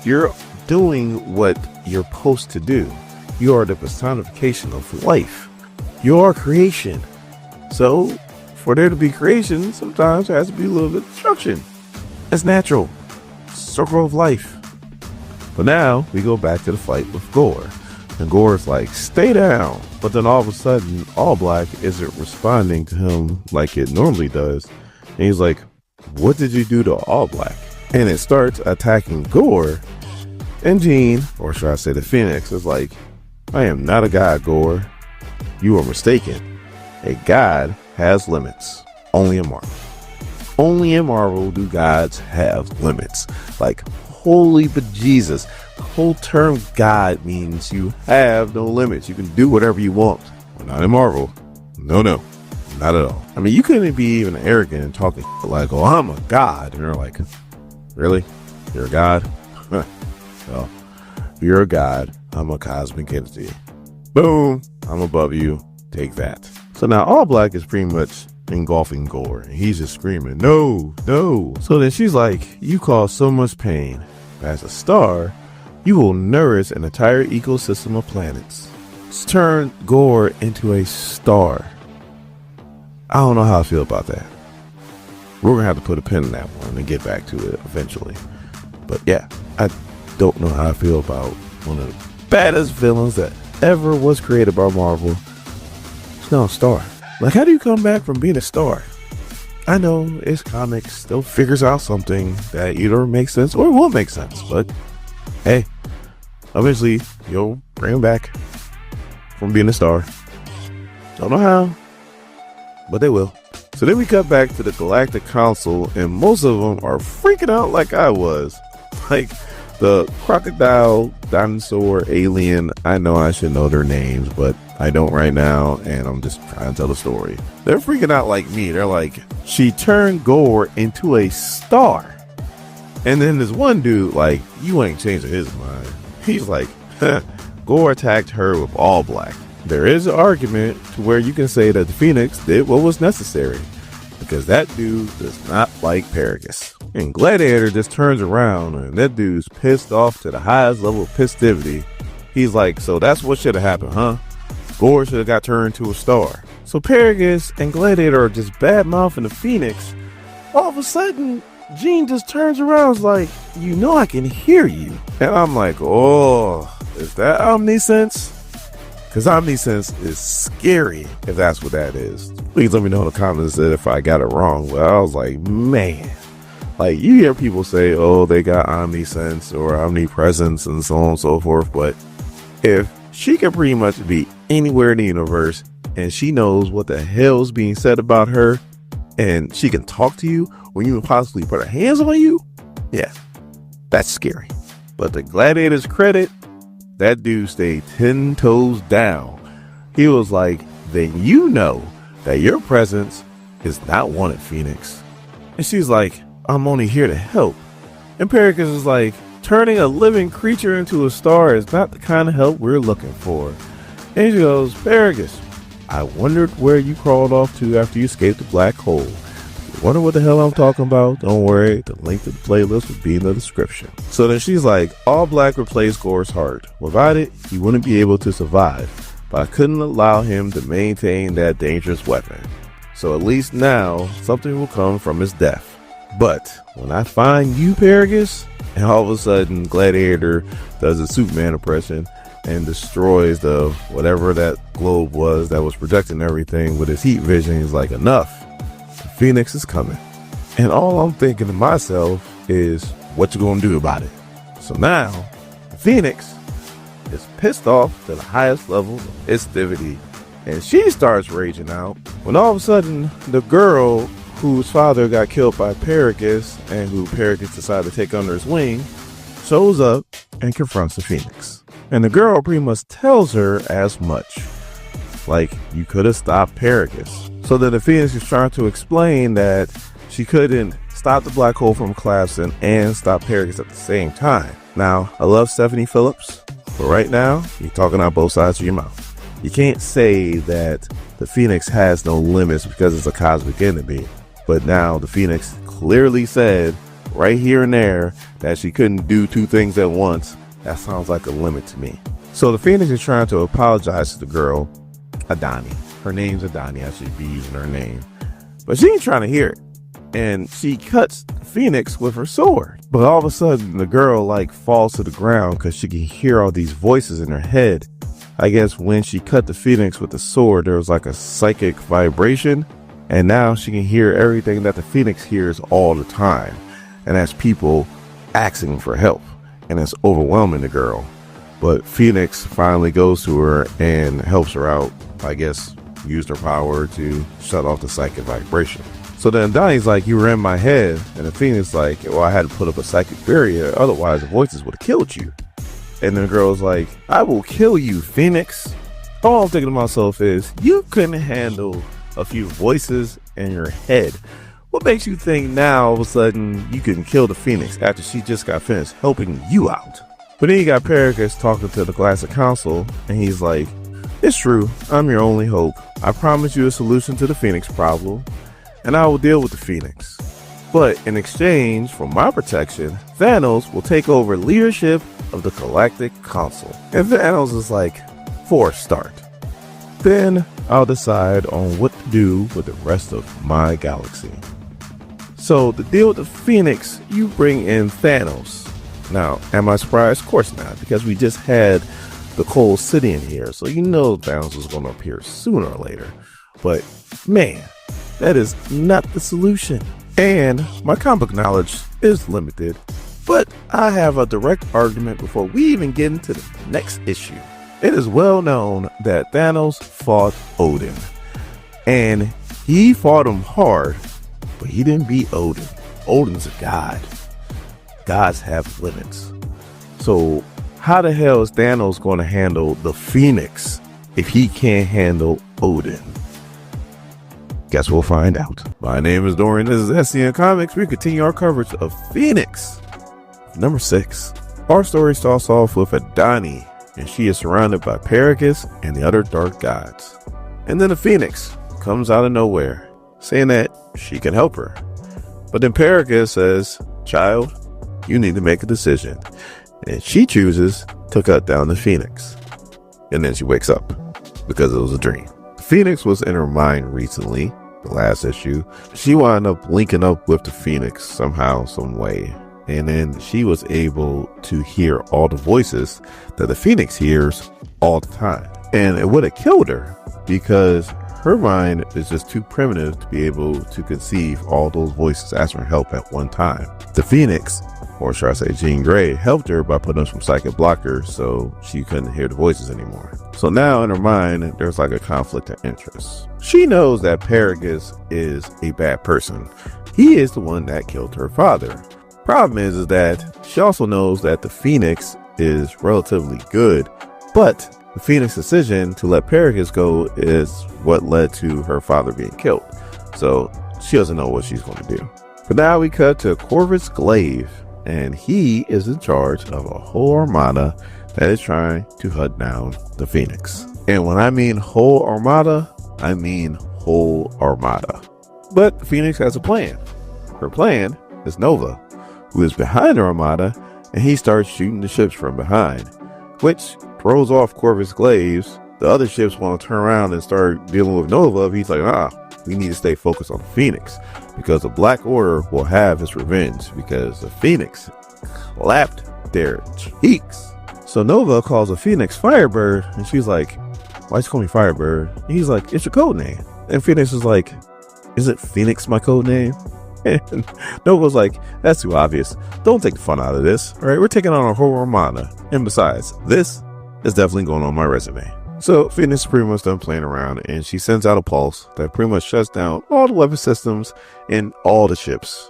You're doing what you're supposed to do. You are the personification of life. You are creation. So for there to be creation, sometimes there has to be a little bit of destruction. That's natural. Circle of life. But now we go back to the fight with Gore. And Gore's like, stay down. But then all of a sudden, All Black isn't responding to him like it normally does. And he's like, what did you do to All Black? And it starts attacking Gore. And Jean, or should I say the Phoenix, is like, I am not a god, Gore. You are mistaken. A god has limits. Only in Marvel. Only in Marvel do gods have limits. Holy bejesus. The whole term God means you have no limits. You can do whatever you want. But not in Marvel. No, not at all. I mean, you couldn't be even arrogant and talking like, oh, I'm a god. And they're like, really? You're a god? Well, you're a god. I'm a cosmic entity. Boom. I'm above you. Take that. So now All Black is pretty much engulfing Gore. And he's just screaming, no. So then she's like, you cause so much pain. As a star, you will nourish an entire ecosystem of planets. Let's turn Gore into a star. I don't know how I feel about that. We're going to have to put a pin in that one and get back to it eventually. But yeah, I don't know how I feel about one of the baddest villains that ever was created by Marvel. It's now a star. How do you come back from being a star? I know it's comics, still figures out something that either makes sense or won't make sense. But hey, eventually you'll bring him back from being a star. Don't know how, but they will. So then we cut back to the Galactic Council, and most of them are freaking out like I was. The crocodile, dinosaur, alien, I know I should know their names, but I don't right now, and I'm just trying to tell the story. They're freaking out like me. They're like, she turned Gore into a star. And then this one dude, you ain't changing his mind. He's like, Gore attacked her with All Black. There is an argument to where you can say that the Phoenix did what was necessary, because that dude does not like Paragus. And Gladiator just turns around, and that dude's pissed off to the highest level of festivity. He's like, so that's what should have happened, huh? Gore should have got turned into a star. So Paragus and Gladiator are just bad-mouthing the Phoenix. All of a sudden, Jean just turns around and is like, I can hear you. And I'm like, oh, is that omniscience? Because omniscience is scary, if that's what that is. Please let me know in the comments if I got it wrong. But I was like, man. You hear people say, oh, they got omniscience or omnipresence and so on and so forth. But if she can pretty much be anywhere in the universe and she knows what the hell's being said about her and she can talk to you when you can possibly put her hands on you, yeah, that's scary. But to Gladiator's credit, that dude stayed 10 toes down. He was like, then you know that your presence is not wanted, Phoenix. And she's like, I'm only here to help. And Pericus is like, turning a living creature into a star is not the kind of help we're looking for. And she goes, Pericus, I wondered where you crawled off to after you escaped the black hole. You wonder what the hell I'm talking about? Don't worry, the link to the playlist will be in the description. So then she's like, all black replaced Gore's heart. Without it, he wouldn't be able to survive. But I couldn't allow him to maintain that dangerous weapon. So at least now, something will come from his death. But when I find you, Pericus, and all of a sudden Gladiator does a Superman impression and destroys the whatever that globe was that was projecting everything with his heat vision. He's like, enough, the Phoenix is coming. And all I'm thinking to myself is, what you gonna do about it? So now the Phoenix is pissed off to the highest level of festivity, and she starts raging out when all of a sudden the girl whose father got killed by Pericus and who Pericus decided to take under his wing shows up and confronts the Phoenix. And the girl pretty much tells her as much. Like, you could have stopped Pericus. So then the Phoenix is trying to explain that she couldn't stop the black hole from collapsing and stop Pericus at the same time. Now, I love Stephanie Phillips, but right now, you're talking out both sides of your mouth. You can't say that the Phoenix has no limits because it's a cosmic enemy. But now the Phoenix clearly said right here and there that she couldn't do two things at once. That sounds like a limit to me. So the Phoenix is trying to apologize to the girl, Adani. Her name's Adani. I should be using her name. But she ain't trying to hear it. And she cuts the Phoenix with her sword. But all of a sudden, the girl falls to the ground because she can hear all these voices in her head. I guess when she cut the Phoenix with the sword, there was a psychic vibration. And now she can hear everything that the Phoenix hears all the time. And that's people asking for help. And it's overwhelming the girl. But Phoenix finally goes to her and helps her out. I guess used her power to shut off the psychic vibration. So then Donnie's like, you were in my head. And the Phoenix is like, well, I had to put up a psychic barrier. Otherwise the voices would have killed you. And then the girl's like, I will kill you, Phoenix. All I'm thinking to myself is, you couldn't handle a few voices in your head. What makes you think now all of a sudden you can kill the Phoenix after she just got finished helping you out? But then you got Pericus talking to the Galactic Council, and he's like, it's true, I'm your only hope. I promise you a solution to the Phoenix problem, and I will deal with the Phoenix. But in exchange for my protection, Thanos will take over leadership of the Galactic Council. And Thanos is like, for a start. Then I'll decide on what to do with the rest of my galaxy. So the deal with the Phoenix, you bring in Thanos. Now, am I surprised? Of course not, because we just had the Cold City in here, so you know Thanos was going to appear sooner or later. But man, that is not the solution. And my comic book knowledge is limited, but I have a direct argument before we even get into the next issue. It is well known that Thanos fought Odin, and he fought him hard, but he didn't beat Odin. Odin's a god. Gods have limits. So how the hell is Thanos going to handle the Phoenix if he can't handle Odin? Guess we'll find out. My name is Dorian. This is SCN Comics. We continue our coverage of Phoenix. Number 6. Our story starts off with Adani, and she is surrounded by Pericus and the other dark gods. And then the Phoenix comes out of nowhere, saying that she can help her. But then Pericus says, child, you need to make a decision. And she chooses to cut down the Phoenix. And then she wakes up because it was a dream. The Phoenix was in her mind recently, the last issue. She wound up linking up with the Phoenix somehow, some way. And then she was able to hear all the voices that the Phoenix hears all the time. And it would have killed her because her mind is just too primitive to be able to conceive all those voices asking for help at one time. The Phoenix or should I say Jean Grey, helped her by putting up some psychic blockers so she couldn't hear the voices anymore. So now in her mind, there's like a conflict of interest. She knows that Paragus is a bad person. He is the one that killed her father. Problem is that she also knows that the Phoenix is relatively good, but the Phoenix decision to let Paragus go is what led to her father being killed. So she doesn't know what she's going to do. But now we cut to Corvus Glaive, and he is in charge of a whole armada that is trying to hunt down the Phoenix. And when I mean whole armada, I mean whole armada. But the Phoenix has a plan. Her plan is Nova, who is behind the armada, and he starts shooting the ships from behind, which throws off Corvus Glaives. The other ships want to turn around and start dealing with Nova. He's like, we need to stay focused on the Phoenix, because the Black Order will have its revenge, because the Phoenix clapped their cheeks. So Nova calls the Phoenix Firebird, and she's like, why'd you call me Firebird? And he's like, it's your code name. And Phoenix is like, isn't Phoenix my code name? And Nova's like, that's too obvious. Don't take the fun out of this. All right, we're taking on a whole armada. And besides, this is definitely going on my resume. So Phoenix is pretty much done playing around, and she sends out a pulse that pretty much shuts down all the weapon systems and all the ships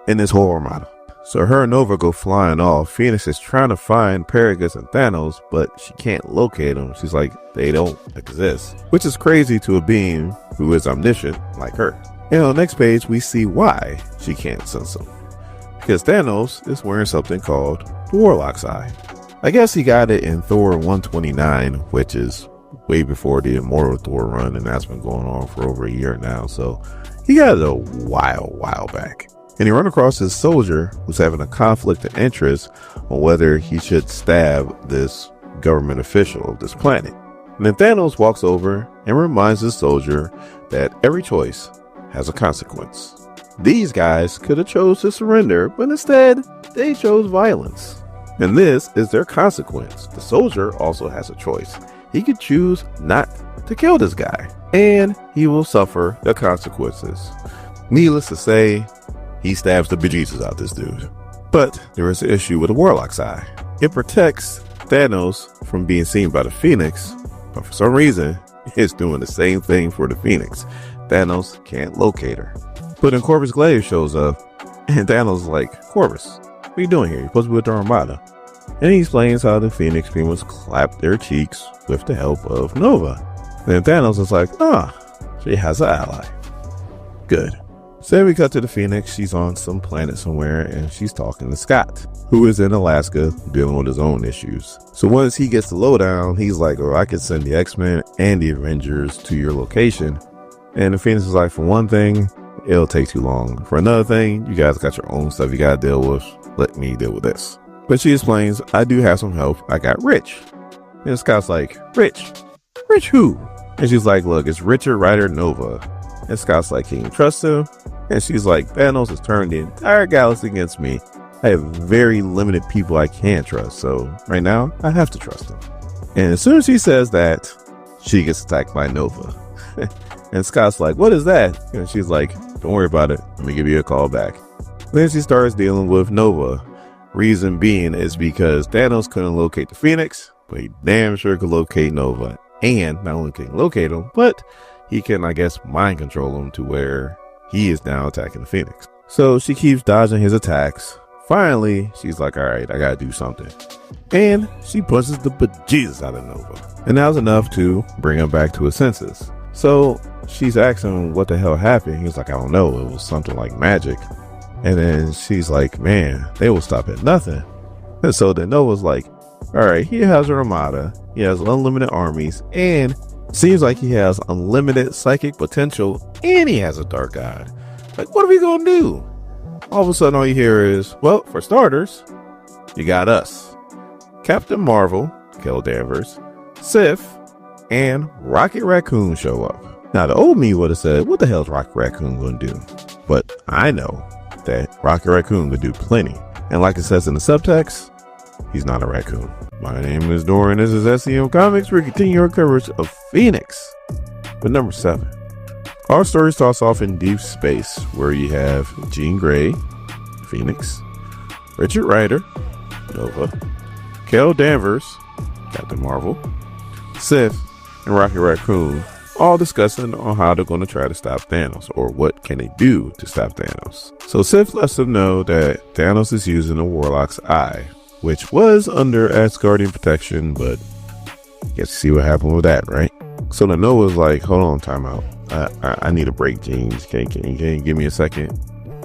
in this whole armada. So her and Nova go flying off. Phoenix is trying to find Paragus and Thanos, but she can't locate them. She's like, they don't exist, which is crazy to a being who is omniscient like her. And on the next page, we see why she can't sense them. Because Thanos is wearing something called the Warlock's Eye. I guess he got it in Thor 129, which is way before the Immortal Thor run, and that's been going on for over a year now. So he got it a while back. And he run across this soldier who's having a conflict of interest on whether he should stab this government official of this planet. And then Thanos walks over and reminds the soldier that every choice has a consequence. These guys could have chose to surrender, but instead they chose violence. And this is their consequence. The soldier also has a choice. He could choose not to kill this guy, and he will suffer the consequences. Needless to say, he stabs the bejesus out this dude. But there is an issue with the Warlock's Eye. It protects Thanos from being seen by the Phoenix, but for some reason, it's doing the same thing for the Phoenix. Thanos can't locate her. But then Corvus Glaive shows up, and Thanos is like, Corvus, what are you doing here? You're supposed to be with the armada. And he explains how the Phoenix beam was clapped their cheeks with the help of Nova. Then Thanos is like, she has an ally. Good. So then we cut to the Phoenix. She's on some planet somewhere, and she's talking to Scott, who is in Alaska dealing with his own issues. So once he gets the lowdown, he's like, I could send the X-Men and the Avengers to your location. And the Phoenix is like, for one thing, it'll take too long. For another thing, you guys got your own stuff you gotta deal with. Let me deal with this. But she explains, I do have some help. I got Rich. And Scott's like, Rich? Rich who? And she's like, look, it's Richard Rider Nova. And Scott's like, can you trust him? And she's like, Thanos has turned the entire galaxy against me. I have very limited people I can't trust. So right now, I have to trust him. And as soon as she says that, she gets attacked by Nova. And Scott's like, what is that? And she's like, don't worry about it. Let me give you a call back. Then she starts dealing with Nova. Reason being is because Thanos couldn't locate the Phoenix, but he damn sure could locate Nova. And not only can he locate him, but he can, I guess, mind control him to where he is now attacking the Phoenix. So she keeps dodging his attacks. Finally, she's like, all right, I gotta do something. And she punches the bejesus out of Nova. And that was enough to bring him back to his senses. So she's asking him what the hell happened. He's like, I don't know. It was something like magic. And then she's like, man, they will stop at nothing. And so then Nova's like, all right, he has an armada. He has unlimited armies. And seems like he has unlimited psychic potential. And he has a dark eye. Like, what are we going to do? All of a sudden, all you hear is, well, for starters, you got us. Captain Marvel, Carol Danvers, Sif, and Rocket Raccoon show up. Now, the old me would have said, what the hell is Rocket Raccoon going to do? But I know that Rocket Raccoon could do plenty. And like it says in the subtext, he's not a raccoon. My name is Dorian. This is SEM Comics. We continue our coverage of Phoenix. But number 7. Our story starts off in deep space where you have Jean Grey, Phoenix, Richard Rider, Nova, Carol Danvers, Captain Marvel, Sif, and Rocket Raccoon, all discussing on how they're going to try to stop Thanos, or what can they do to stop Thanos. So Sif lets them know that Thanos is using the Warlock's eye, which was under Asgardian protection, but guess you see what happened with that, right? So the Nova's like, hold on, time out. I need a break, James. Can you give me a second?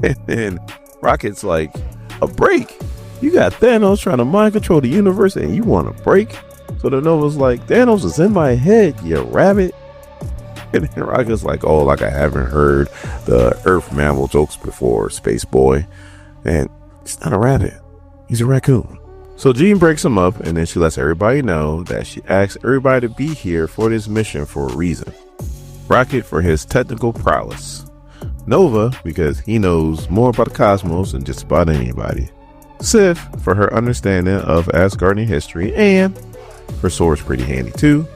And then Rocket's like, a break? You got Thanos trying to mind control the universe and you want a break? So the Nova's like, Thanos is in my head, you rabbit. And then Rocket's like, oh, like I haven't heard the Earth mammal jokes before, Space Boy. And it's not a rabbit. He's a raccoon. So Jean breaks him up, and then she lets everybody know that she asks everybody to be here for this mission for a reason. Rocket for his technical prowess. Nova, because he knows more about the cosmos than just about anybody. Sif for her understanding of Asgardian history, and her sword's pretty handy too.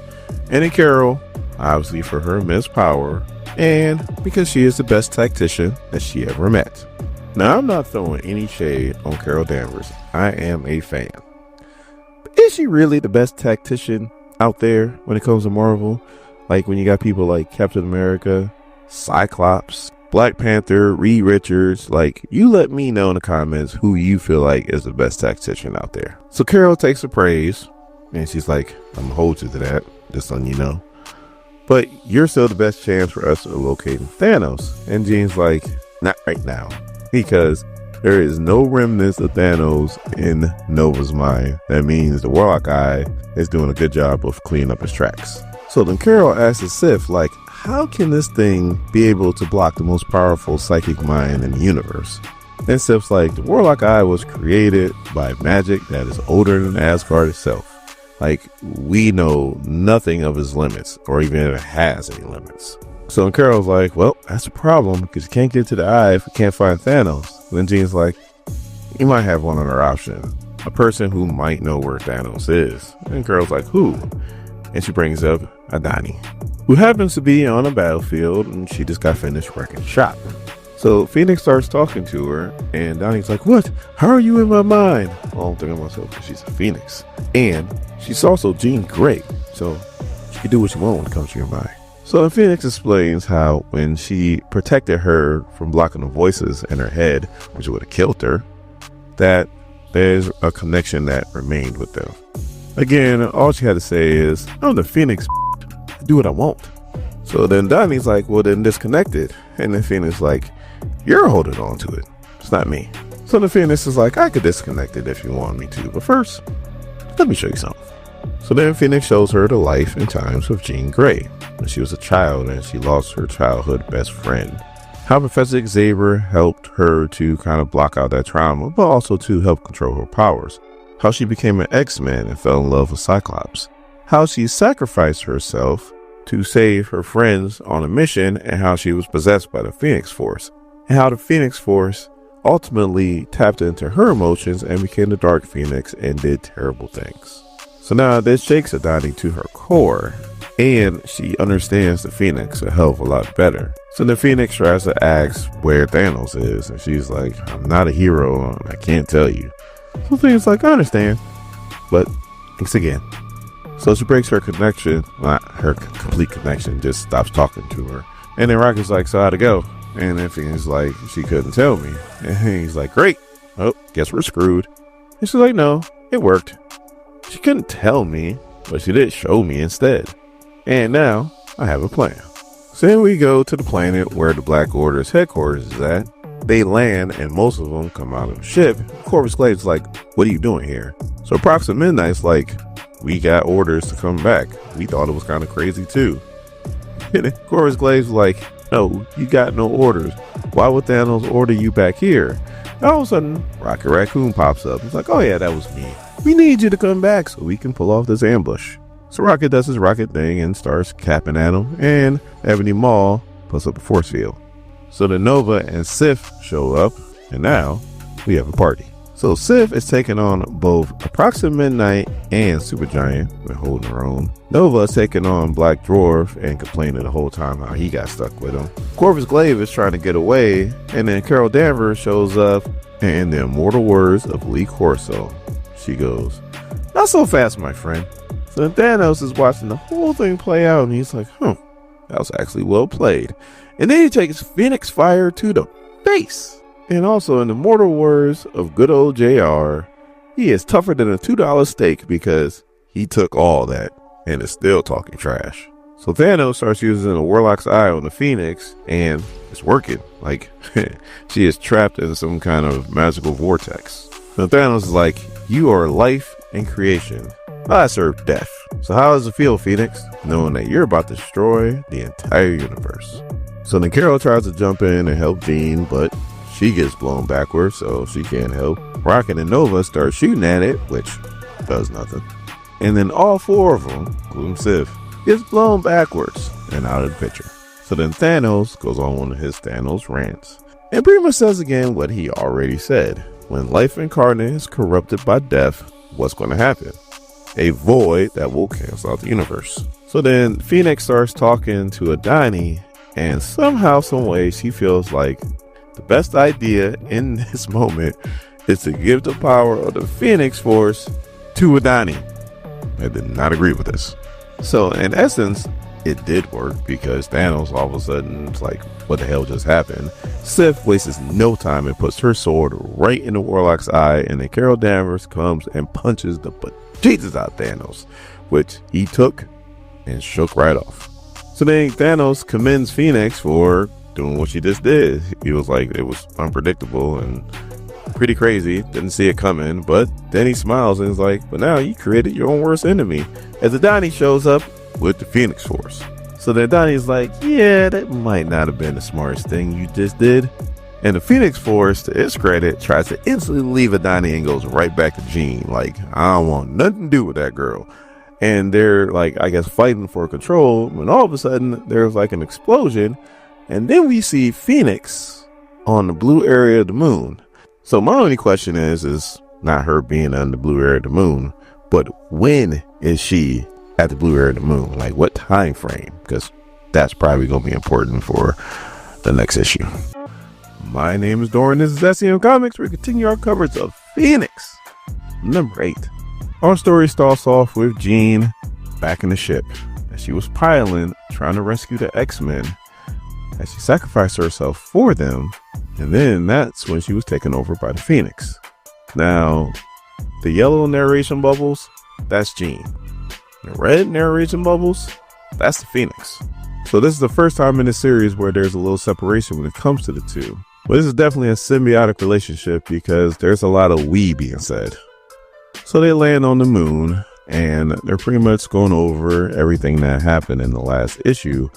And then Carol, obviously for her immense power, and because she is the best tactician that she ever met. Now, I'm not throwing any shade on Carol Danvers. I am a fan. But is she really the best tactician out there when it comes to Marvel? Like when you got people like Captain America, Cyclops, Black Panther, Reed Richards. Like, you let me know in the comments who you feel like is the best tactician out there. So Carol takes the praise, and she's like, I'm gonna hold you to that, just letting you know. But you're still the best chance for us of locating Thanos. And Jean's like, not right now. Because there is no remnants of Thanos in Nova's mind. That means the Warlock Eye is doing a good job of cleaning up his tracks. So then Carol asks Sif, like, how can this thing be able to block the most powerful psychic mind in the universe? And Sif's like, the Warlock Eye was created by magic that is older than Asgard itself. Like, we know nothing of his limits, or even if it has any limits. So Carol's like, well, that's a problem, because you can't get to the eye if you can't find Thanos. Then Jean's like, you might have one other option. A person who might know where Thanos is. And Carol's like, who? And she brings up Adani, who happens to be on a battlefield, and she just got finished wrecking shop. So Phoenix starts talking to her, and Donnie's like, what? How are you in my mind? Well, I'm thinking to myself, because she's a Phoenix. And she's also Jean Grey, so she can do what you want when it comes to your mind. So Phoenix explains how when she protected her from blocking the voices in her head, which would have killed her, that there's a connection that remained with them. Again, all she had to say is, I'm the Phoenix, I do what I want. So then Donnie's like, well, then disconnected. And then Phoenix like, you're holding on to it. It's not me. So the Phoenix is like, I could disconnect it if you want me to, but first, let me show you something. So then Phoenix shows her the life and times of Jean Grey when she was a child and she lost her childhood best friend. How Professor Xavier helped her to kind of block out that trauma, but also to help control her powers. How she became an X-Men and fell in love with Cyclops. How she sacrificed herself to save her friends on a mission, and how she was possessed by the Phoenix Force. And how the Phoenix Force ultimately tapped into her emotions and became the Dark Phoenix and did terrible things. So now this shakes Adani to her core, and she understands the Phoenix a hell of a lot better. So the Phoenix tries to ask where Thanos is, and she's like, I'm not a hero, and I can't tell you. So Phoenix like, I understand, but thanks again. So she breaks her connection, not her complete connection, just stops talking to her. And then Rocket's like, so how'd it go? And then Phoenix like, she couldn't tell me. And he's like, great. Oh, guess we're screwed. And she's like, no, it worked. She couldn't tell me, but she did show me instead. And now I have a plan. So then we go to the planet where the Black Order's headquarters is at. They land, and most of them come out of the ship. Corvus Glaive's like, what are you doing here? So Approximate Midnight's like, we got orders to come back. We thought it was kind of crazy too. And then Corvus Glaive's like, no, you got no orders. Why would Thanos order you back here? And all of a sudden, Rocket Raccoon pops up. He's like, oh yeah, that was me. We need you to come back so we can pull off this ambush. So Rocket does his rocket thing and starts capping at him, and Ebony Maw puts up a force field. So the Nova and Sif show up, and now we have a party. So Sif is taking on both Approximate Midnight and Supergiant and holding her own. Nova is taking on Black Dwarf and complaining the whole time how he got stuck with him. Corvus Glaive is trying to get away, and then Carol Danvers shows up, and in the immortal words of Lee Corso, she goes, "Not so fast, my friend." So Thanos is watching the whole thing play out, and he's like, that was actually well played. And then he takes Phoenix Fire to the face. And also, in the mortal words of good old JR, he is tougher than a $2 steak because he took all that and is still talking trash. So Thanos starts using a Warlock's Eye on the Phoenix, and it's working. Like, she is trapped in some kind of magical vortex. So Thanos is like, "You are life and creation. I serve death. So how does it feel, Phoenix, knowing that you're about to destroy the entire universe?" So then Carol tries to jump in and help Jean, but she gets blown backwards, so she can't help. Rocket and Nova start shooting at it, which does nothing. And then all four of them, including Sif, gets blown backwards and out of the picture. So then Thanos goes on one of his Thanos rants and pretty much says again what he already said. When life incarnate is corrupted by death, what's going to happen? A void that will cancel out the universe. So then Phoenix starts talking to Adani, and somehow, some way, she feels like the best idea in this moment is to give the power of the Phoenix Force to Adani. I did not agree with this. So in essence, it did work because Thanos all of a sudden is like, what the hell just happened? Sif wastes no time and puts her sword right in the Warlock's eye, and then Carol Danvers comes and punches the bejesus out Thanos, which he took and shook right off. So then Thanos commends Phoenix for doing what she just did. He was like, it was unpredictable and pretty crazy, didn't see it coming, but then he smiles and is like, but now you created your own worst enemy, as Adani shows up with the Phoenix Force. So then Adani's like, yeah, that might not have been the smartest thing you just did. And the Phoenix Force, to its credit, tries to instantly leave Adani and goes right back to Jean. Like, I don't want nothing to do with that girl. And they're like, I guess, fighting for control, when all of a sudden there's like an explosion. And then we see Phoenix on the blue area of the moon. So my only question is not her being on the blue area of the moon, but when is she at the blue area of the moon? Like, what time frame? Because that's probably going to be important for the next issue. My name is Doran. This is SEM Comics. We continue our coverage of Phoenix number 8. Our story starts off with Jean back in the ship that she was piloting, trying to rescue the X-Men, as she sacrificed herself for them, and then that's when she was taken over by the Phoenix. Now, the yellow narration bubbles, that's Jean. The red narration bubbles, that's the Phoenix. So this is the first time in the series where there's a little separation when it comes to the two. But this is definitely a symbiotic relationship because there's a lot of we being said. So they land on the moon, and they're pretty much going over everything that happened in the last issue,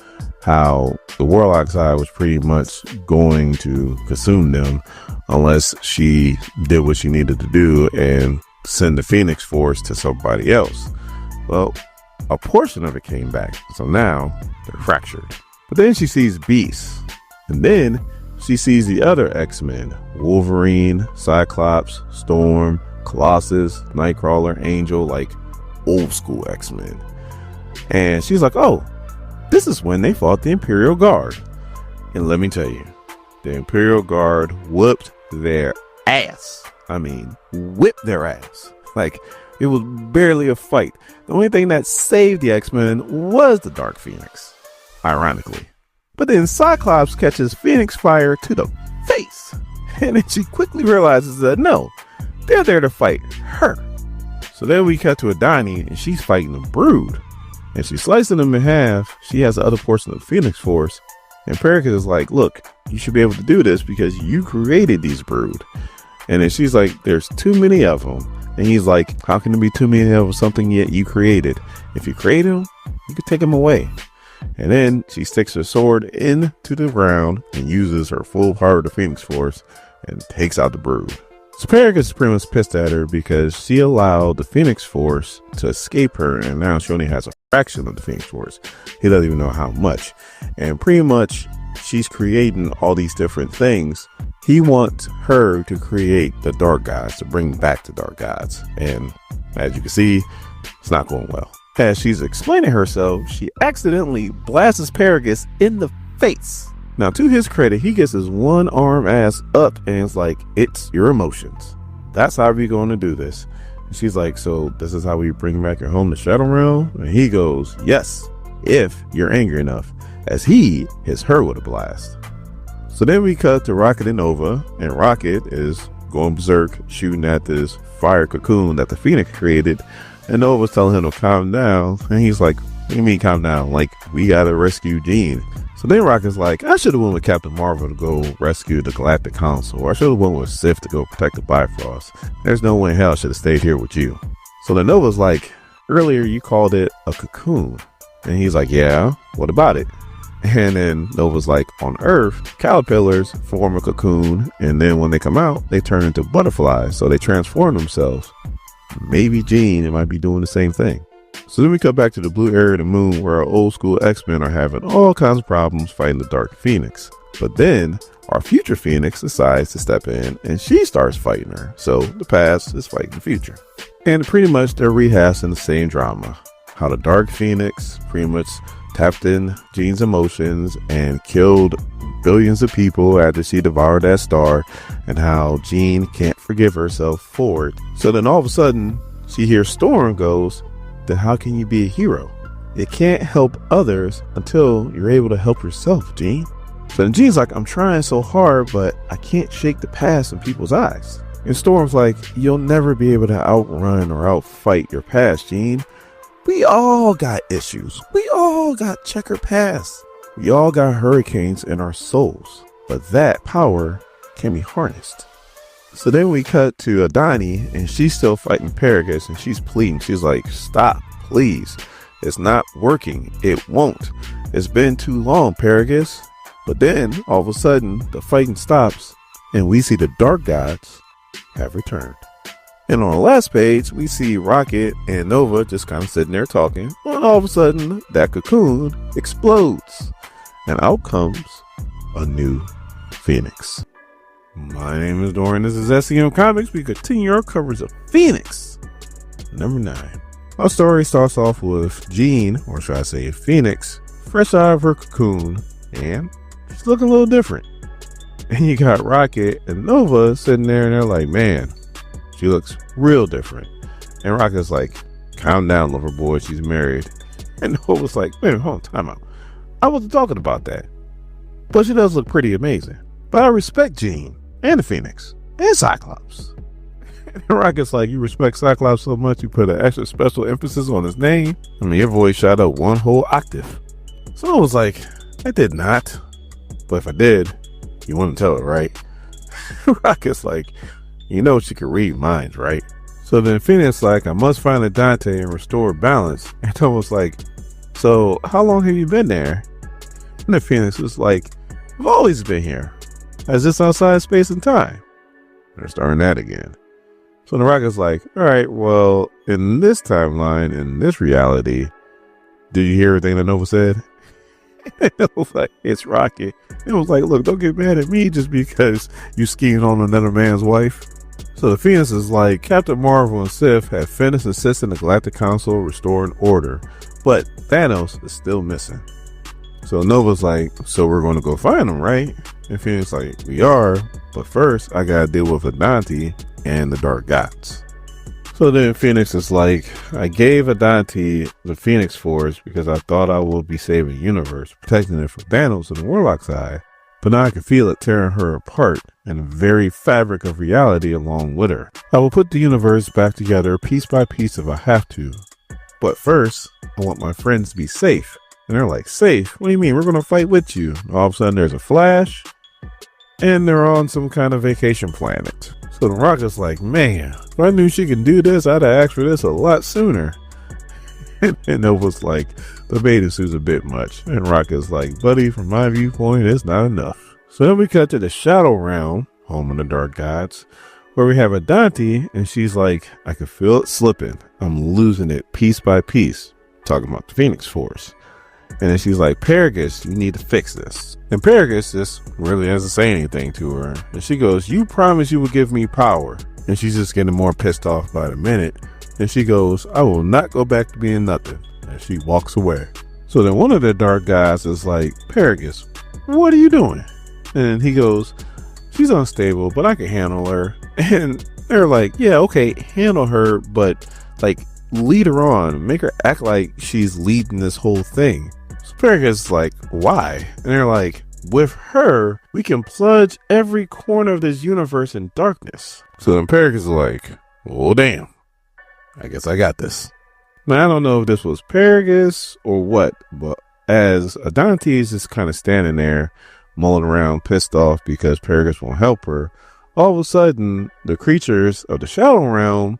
how the Warlock's Eye was pretty much going to consume them unless she did what she needed to do and send the Phoenix Force to somebody else. Well, a portion of it came back, so now they're fractured. But then she sees Beast, and then she sees the other X-Men, Wolverine, Cyclops, Storm, Colossus, Nightcrawler, Angel, like old school X-Men. And she's like, oh, this is when they fought the Imperial Guard. And let me tell you, the Imperial Guard whooped their ass. I mean, whipped their ass. Like, it was barely a fight. The only thing that saved the X-Men was the Dark Phoenix, ironically. But then Cyclops catches Phoenix Fire to the face. And then she quickly realizes that no, they're there to fight her. So then we cut to Adani, and she's fighting the Brood. And she's slicing them in half. She has the other portion of the Phoenix Force. And Perica is like, look, you should be able to do this because you created these Brood. And then she's like, there's too many of them. And he's like, how can there be too many of something yet you created? If you created them, you could take them away. And then she sticks her sword into the ground and uses her full power of the Phoenix Force and takes out the Brood. So Perica is pretty much pissed at her because she allowed the Phoenix Force to escape her, and now she only has a fraction of the Phoenix Force. He doesn't even know how much. And pretty much she's creating all these different things He wants her to create the dark gods, to bring back the dark gods. And as you can see, it's not going well. As she's explaining herself, she accidentally blasts Paragus in the face. Now, to his credit, he gets his one arm ass up and it's like, it's your emotions. That's how we're going to do this. And she's like, so this is how we bring back your home to Shadow Realm? And he goes, yes, if you're angry enough, as he hits her with a blast. So then we cut to Rocket and Nova, and Rocket is going berserk, shooting at this fire cocoon that the Phoenix created. And Nova's telling him to calm down. And he's like, what do you mean calm down? Like, we gotta rescue Jean. So then Rocket's like, I should have went with Captain Marvel to go rescue the Galactic Council. Or I should have went with Sif to go protect the Bifrost. There's no way in hell I should have stayed here with you. So then Nova's like, earlier you called it a cocoon. And he's like, yeah, what about it? And then Nova's like, on Earth, caterpillars form a cocoon, and then when they come out, they turn into butterflies, so they transform themselves. Maybe Jean might be doing the same thing. So then we cut back to the blue area of the moon, where our old school X-Men are having all kinds of problems fighting the Dark Phoenix. But then our future Phoenix decides to step in, and she starts fighting her. So the past is fighting the future. And pretty much they're rehashing the same drama. How the Dark Phoenix pretty much tapped in Jean's emotions and killed billions of people after she devoured that star, and how Jean can't forgive herself for it. So then all of a sudden she hears Storm goes, then how can you be a hero? You can't help others until you're able to help yourself, Jean. So then Jean's like, I'm trying so hard, but I can't shake the past in people's eyes. And Storm's like, you'll never be able to outrun or outfight your past, Jean. We all got issues. We all got checkered past. We all got hurricanes in our souls. But that power can be harnessed. So then we cut to Donnie, and she's still fighting Paragus, and she's pleading. She's like, stop, please. It's not working. It won't. It's been too long, Paragus. But then, all of a sudden, the fighting stops, and we see the Dark Gods have returned. And on the last page, we see Rocket and Nova just kind of sitting there talking. And all of a sudden, that cocoon explodes. And out comes a new Phoenix. My name is Dorian. This is SEM Comics. We continue our coverage of Phoenix number 9. Our story starts off with Jean, or should I say Phoenix, fresh out of her cocoon. And she's looking a little different. And you got Rocket and Nova sitting there and they're like, man, she looks real different. And Rocket's like, calm down, lover boy, she's married. And Nova's like, wait, hold on, time out. I wasn't talking about that. But she does look pretty amazing. But I respect Jean and the Phoenix and Cyclops. And Rocket's like, you respect Cyclops so much you put an extra special emphasis on his name? I mean, your voice shot up one whole octave. So I was like, I did not. But if I did, you wouldn't tell it, right? Rocket's like, you know she can read minds, right? So then Phoenix like, I must find a Dante and restore balance. And Tom was like, so how long have you been there? And the Phoenix was like, I've always been here. Is this outside space and time? They're starting that again. So the Rocket's like, all right, well, in this timeline, in this reality, did you hear everything that Nova said? And it was like, it's Rocket. It was like, look, don't get mad at me just because you schemed on another man's wife. So the Phoenix is like, Captain Marvel and Sif have finished assisting the Galactic Council restoring order, but Thanos is still missing. So Nova's like, so we're going to go find him, right? And Phoenix like, we are, but first I gotta deal with Adante and the Dark Gods. So then Phoenix is like, I gave Adante the Phoenix Force because I thought I would be saving the universe, protecting it from Thanos and the Warlock's eye. But now I can feel it tearing her apart and the very fabric of reality along with her. I will put the universe back together piece by piece if I have to. But first, I want my friends to be safe. And they're like, safe? What do you mean? We're going to fight with you. And all of a sudden there's a flash and they're on some kind of vacation planet. So the Rocket's like, man, if I knew she could do this, I'd have asked for this a lot sooner. And Nova's like, the bathing suit's a bit much. And Rocket's like, buddy, from my viewpoint, it's not enough. So then we cut to the Shadow Realm, home of the Dark Gods, where we have Adante, and she's like, I can feel it slipping. I'm losing it piece by piece. Talking about the Phoenix Force. And then she's like, Paragus, you need to fix this. And Paragus just really doesn't say anything to her. And she goes, you promised you would give me power. And she's just getting more pissed off by the minute. And she goes, I will not go back to being nothing. And she walks away. So then one of the dark guys is like, Paragus, what are you doing? And he goes, she's unstable, but I can handle her. And they're like, yeah, okay, handle her, but like lead her on, make her act like she's leading this whole thing. So Paragus is like, why? And they're like, with her, we can plunge every corner of this universe in darkness. So then Paragus is like, well, damn, I guess I got this. Now, I don't know if this was Paragus or what, but as Adante is just kind of standing there, mulling around, pissed off because Paragus won't help her, all of a sudden, the creatures of the Shadow Realm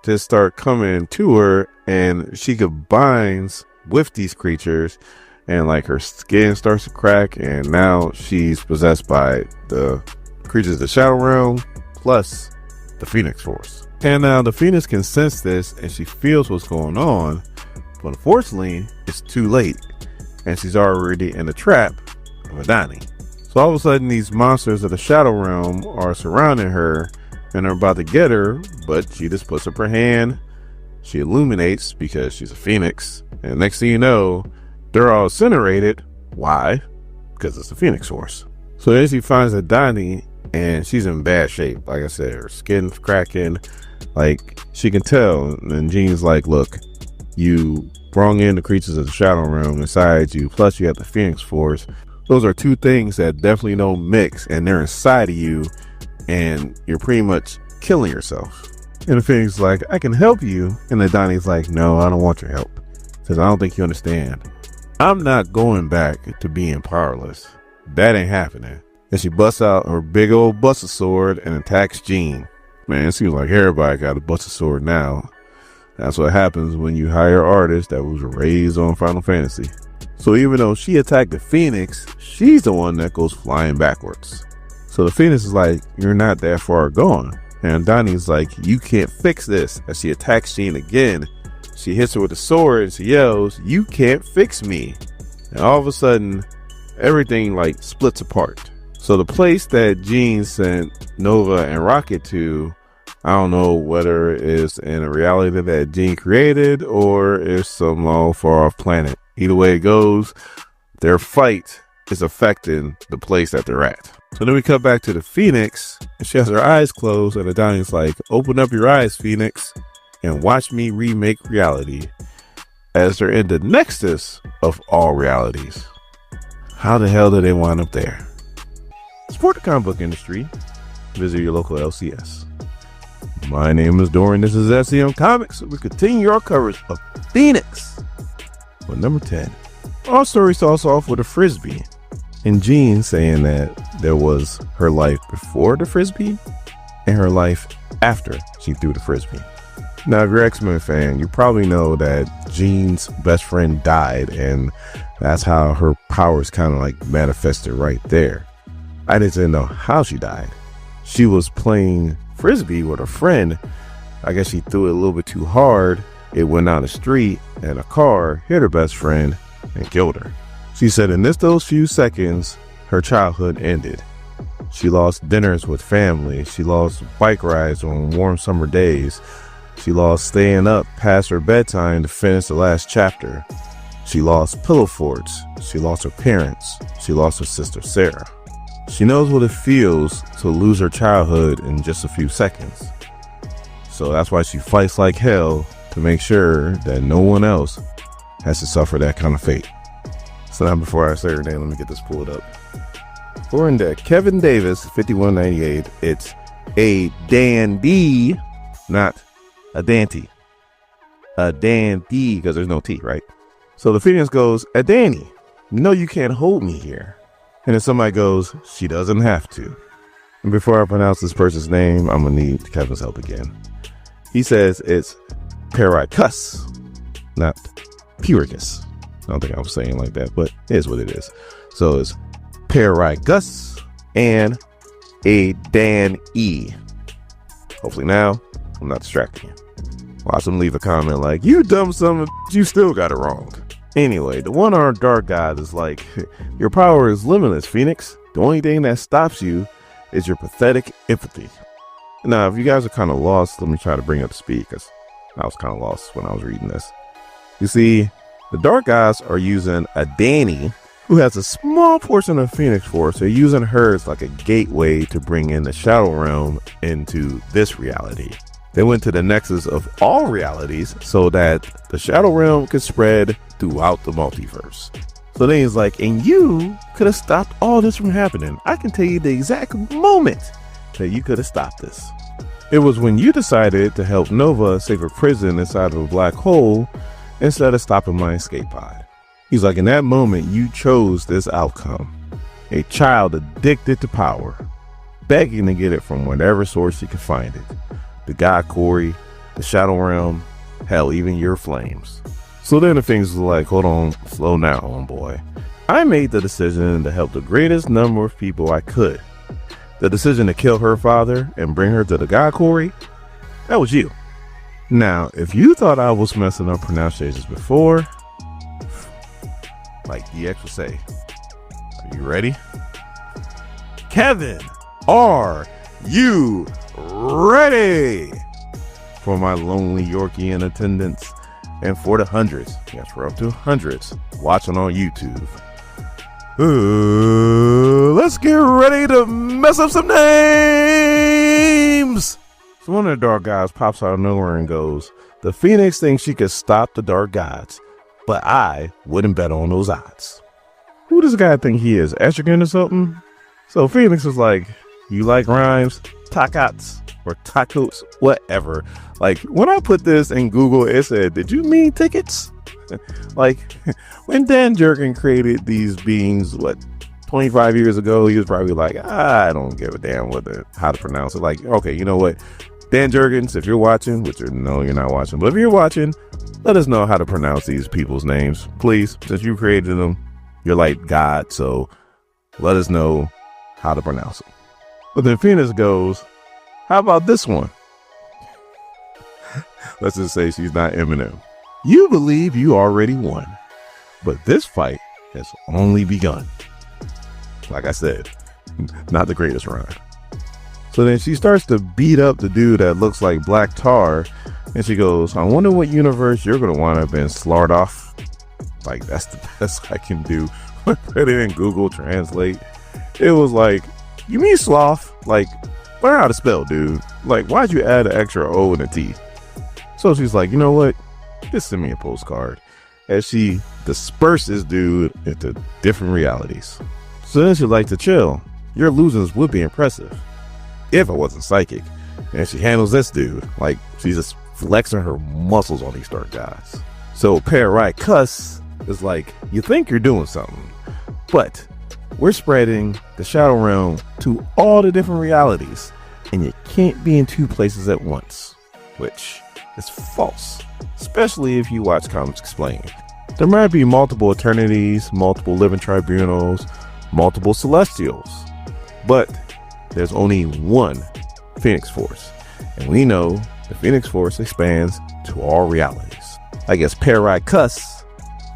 just start coming to her, and she combines with these creatures, and like her skin starts to crack, and now she's possessed by the creatures of the Shadow Realm plus the Phoenix Force. And now the Phoenix can sense this, and she feels what's going on, but unfortunately, it's too late, and she's already in the trap of Adani. So all of a sudden, these monsters of the Shadow Realm are surrounding her and are about to get her, but she just puts up her hand. She illuminates because she's a phoenix. And next thing you know, they're all incinerated. Why? Because it's the Phoenix Force. So then she finds Adani, and she's in bad shape. Like I said, her skin's cracking. Like, she can tell. And Jean's like, look, you brought in the creatures of the Shadow Realm inside you, plus you have the Phoenix Force. Those are two things that definitely don't mix, and they're inside of you, and you're pretty much killing yourself. And the Phoenix is like, I can help you. And the Donnie's like, no, I don't want your help. Says, I don't think you understand. I'm not going back to being powerless. That ain't happening. And she busts out her big old buster sword and attacks Jean. Man, it seems like everybody got a buster sword now. That's what happens when you hire artists that was raised on Final Fantasy. So even though she attacked the Phoenix, she's the one that goes flying backwards. So the Phoenix is like, you're not that far gone. And Donnie's like, you can't fix this. As she attacks Jean again, she hits her with a sword and she yells, you can't fix me. And all of a sudden, everything like splits apart. So the place that Jean sent Nova and Rocket to, I don't know whether it's in a reality that Jean created or it's some long far off planet. Either way it goes, their fight is affecting the place that they're at. So then we come back to the Phoenix, and she has her eyes closed, and Adani's like, open up your eyes, Phoenix, and watch me remake reality, as they're in the nexus of all realities. How the hell did they wind up there? Support the comic book industry. Visit your local LCS. My name is Dorian. This is SEM Comics. We continue our coverage of Phoenix. But number 10, our story starts off with a frisbee, and Jean saying that there was her life before the frisbee and her life after she threw the frisbee. Now, if you're an X-Men fan, you probably know that Jean's best friend died, and that's how her powers kind of like manifested right there. I didn't know how she died. She was playing frisbee with a friend. I guess she threw it a little bit too hard. It went down the street, and a car hit her best friend and killed her. She said in those few seconds, her childhood ended. She lost dinners with family. She lost bike rides on warm summer days. She lost staying up past her bedtime to finish the last chapter. She lost pillow forts. She lost her parents. She lost her sister Sarah. She knows what it feels to lose her childhood in just a few seconds. So that's why she fights like hell to make sure that no one else has to suffer that kind of fate. So now before I say her name, let me get this pulled up. For in deck, Kevin Davis, 5198. It's a dandy, not a Dante. A dandy, because there's no T, right? So the Phoenix goes, a Danny, no, you can't hold me here. And then somebody goes, she doesn't have to. And before I pronounce this person's name, I'm going to need Kevin's help again. He says it's Pericus, not Pyrrhus. I don't think I was saying like that, but it is what it is. So it's Pericus and a Dan E. Hopefully now I'm not distracting you. Watch them leave a comment like, you dumb son of a, you still got it wrong. Anyway, the one-armed dark god is like, your power is limitless, Phoenix. The only thing that stops you is your pathetic empathy. Now, if you guys are kind of lost, let me try to bring up to speed, because I was kind of lost when I was reading this. You see, the dark gods are using a Danny who has a small portion of Phoenix Force. They're using her as like a gateway to bring in the Shadow Realm into this reality. They went to the nexus of all realities so that the Shadow Realm could spread throughout the multiverse. So then he's like, and you could have stopped all this from happening. I can tell you the exact moment that you could have stopped this. It was when you decided to help Nova save a prison inside of a black hole instead of stopping my escape pod. He's like, in that moment, you chose this outcome. A child addicted to power, begging to get it from whatever source he could find it. The god Corey, the Shadow Realm, hell, even your flames. So then the things were like, hold on, slow down, homeboy. I made the decision to help the greatest number of people I could. The decision to kill her father and bring her to the god Corey, that was you. Now, if you thought I was messing up pronunciations before, like DX would say, are you ready? Kevin, are you ready? For my lonely Yorkie in attendance, and for the hundreds, yes, we're up to hundreds, watching on YouTube. Let's get ready to mess up some names. So one of the dark gods pops out of nowhere and goes, the Phoenix thinks she could stop the dark gods, but I wouldn't bet on those odds. Who does this guy think he is, Etrigan or something? So Phoenix was like, you like rhymes, takats, or tacos, whatever. Like, when I put this in Google, it said, did you mean tickets? Like, when Dan Jurgen created these beings, 25 years ago, he was probably like, I don't give a damn how to pronounce it. Like, okay, you know what? Dan Jurgens, if you're watching, which no, you're not watching, but if you're watching, let us know how to pronounce these people's names, please. Since you created them, you're like God, so let us know how to pronounce them. But then Phoenix goes, how about this one? Let's just say she's not Eminem. You believe you already won, but this fight has only begun. Like I said, not the greatest rhyme. So then she starts to beat up the dude that looks like Black Tar, and she goes, I wonder what universe you're going to wind up in, Slard off. Like, that's the best I can do. Put it in Google Translate. It was like, you mean sloth? Like, learn how to spell, dude. Like, why'd you add an extra O and a T? So she's like, you know what? Just send me a postcard. As she disperses dude into different realities. So then she'd like to chill. Your losings would be impressive if I wasn't psychic. And she handles this dude like she's just flexing her muscles on these dark guys. So Parai Cuss is like, you think you're doing something, but we're spreading the Shadow Realm to all the different realities, and you can't be in two places at once, which is false, especially if you watch Comics Explained. There might be multiple eternities, multiple living tribunals, multiple celestials, but there's only one Phoenix Force, and we know the Phoenix Force expands to all realities. I guess Parai Cuss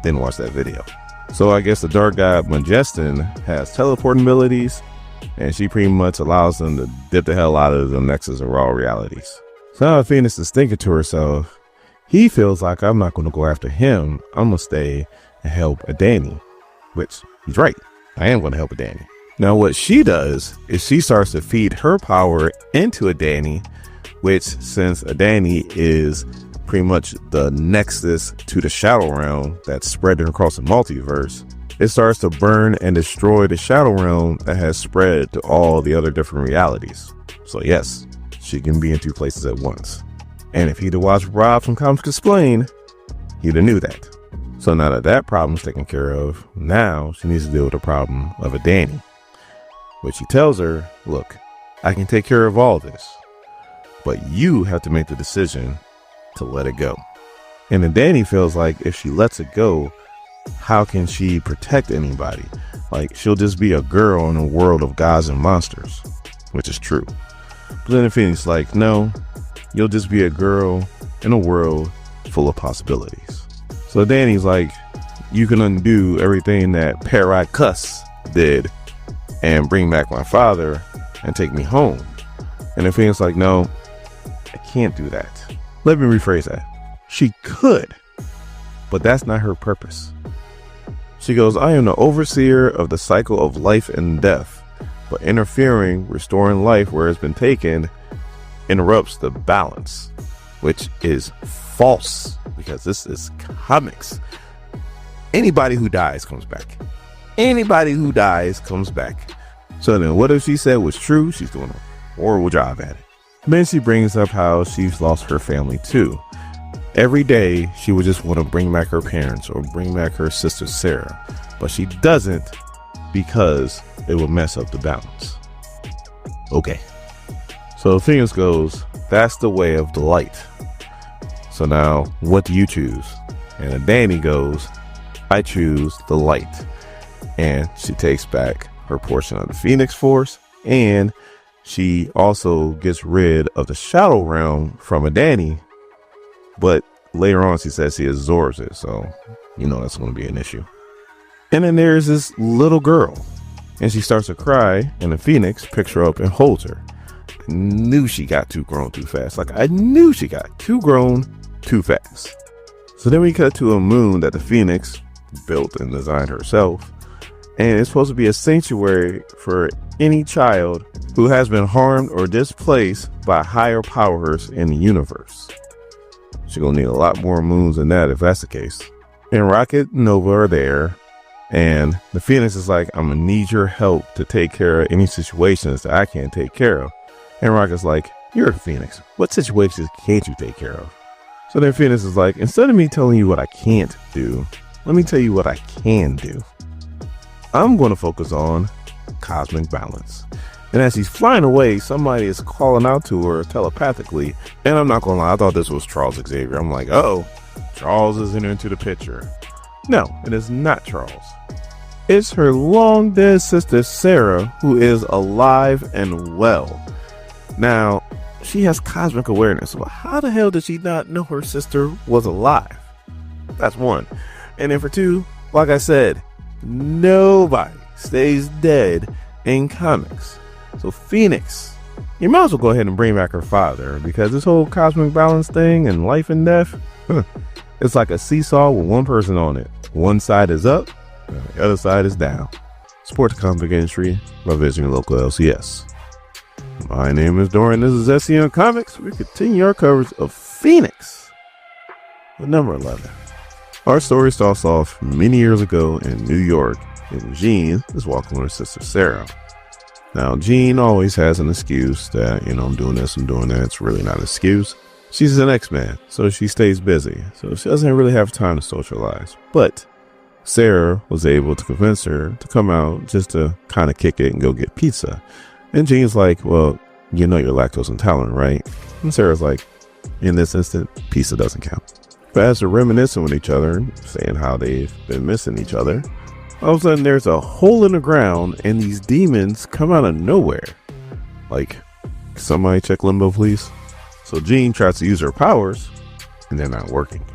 didn't watch that video. So I guess the dark god Majestin has teleporting abilities, and she pretty much allows them to dip the hell out of the nexus of all realities. So now Phoenix is thinking to herself, he feels like I'm not going to go after him. I'm going to stay and help Adani, which he's right. I am going to help Adani. Now what she does is she starts to feed her power into Adani, which, since Adani is pretty much the nexus to the Shadow Realm that's spreading across the multiverse, it starts to burn and destroy the Shadow Realm that has spread to all the other different realities. So yes, she can be in two places at once. And if he'd have watched Rob from Comics Explained, he'd have knew that. So now that that problem's taken care of, now she needs to deal with the problem of Adani, which he tells her, look, I can take care of all this, but you have to make the decision to let it go. And Adani feels like if she lets it go, how can she protect anybody? Like, she'll just be a girl in a world of gods and monsters, which is true. But then Phoenix like, no, you'll just be a girl in a world full of possibilities. So Danny's like, you can undo everything that Pericus did and bring back my father and take me home. And the Phoenix like, no, I can't do that. Let me rephrase that. She could, but that's not her purpose. She goes, I am the overseer of the cycle of life and death, but interfering, restoring life where it's been taken, interrupts the balance, which is false because this is comics. Anybody who dies comes back. Anybody who dies comes back. So then what if she said was true? She's doing a horrible job at it. Then she brings up how she's lost her family too. Every day she would just want to bring back her parents or bring back her sister Sarah, but she doesn't because it will mess up the balance. Okay. So Phoenix goes, that's the way of the light. So now what do you choose? And then Danny goes, I choose the light. And she takes back her portion of the Phoenix Force, and she also gets rid of the Shadow Realm from a Danny. But later on, she says she absorbs it. So, that's going to be an issue. And then there's this little girl, and she starts to cry, and the Phoenix picks her up and holds her. I knew she got too grown too fast. Like, I knew she got too grown too fast. So then we cut to a moon that the Phoenix built and designed herself. And it's supposed to be a sanctuary for any child who has been harmed or displaced by higher powers in the universe. She's going to need a lot more moons than that if that's the case. And Rocket and Nova are there. And the Phoenix is like, I'm going to need your help to take care of any situations that I can't take care of. And Rocket's like, you're a Phoenix. What situations can't you take care of? So then Phoenix is like, instead of me telling you what I can't do, let me tell you what I can do. I'm going to focus on cosmic balance. And as he's flying away, somebody is calling out to her telepathically. And I'm not going to lie, I thought this was Charles Xavier. I'm like, oh, Charles is entering into the picture. No, it is not Charles. It's her long dead sister, Sarah, who is alive and well. Now, she has cosmic awareness. Well, how the hell did she not know her sister was alive? That's one. And then for two, like I said, nobody stays dead in comics. So Phoenix, you might as well go ahead and bring back her father, because this whole cosmic balance thing and life and death, it's like a seesaw with one person on it. One side is up, and the other side is down. Support the comic industry by visiting your local LCS. My name is Dorian. This is SCN Comics. We continue our coverage of Phoenix with number 11. Our story starts off many years ago in New York, and Jean is walking with her sister Sarah. Now, Jean always has an excuse that, I'm doing this, I'm doing that. It's really not an excuse. She's an X-Man, so she stays busy. So she doesn't really have time to socialize. But Sarah was able to convince her to come out just to kind of kick it and go get pizza. And Jean's like, well, you're lactose intolerant, right? And Sarah's like, in this instant, pizza doesn't count. But as they're reminiscing with each other, saying how they've been missing each other, all of a sudden there's a hole in the ground and these demons come out of nowhere. Like, somebody check Limbo, please. So Jean tries to use her powers and they're not working.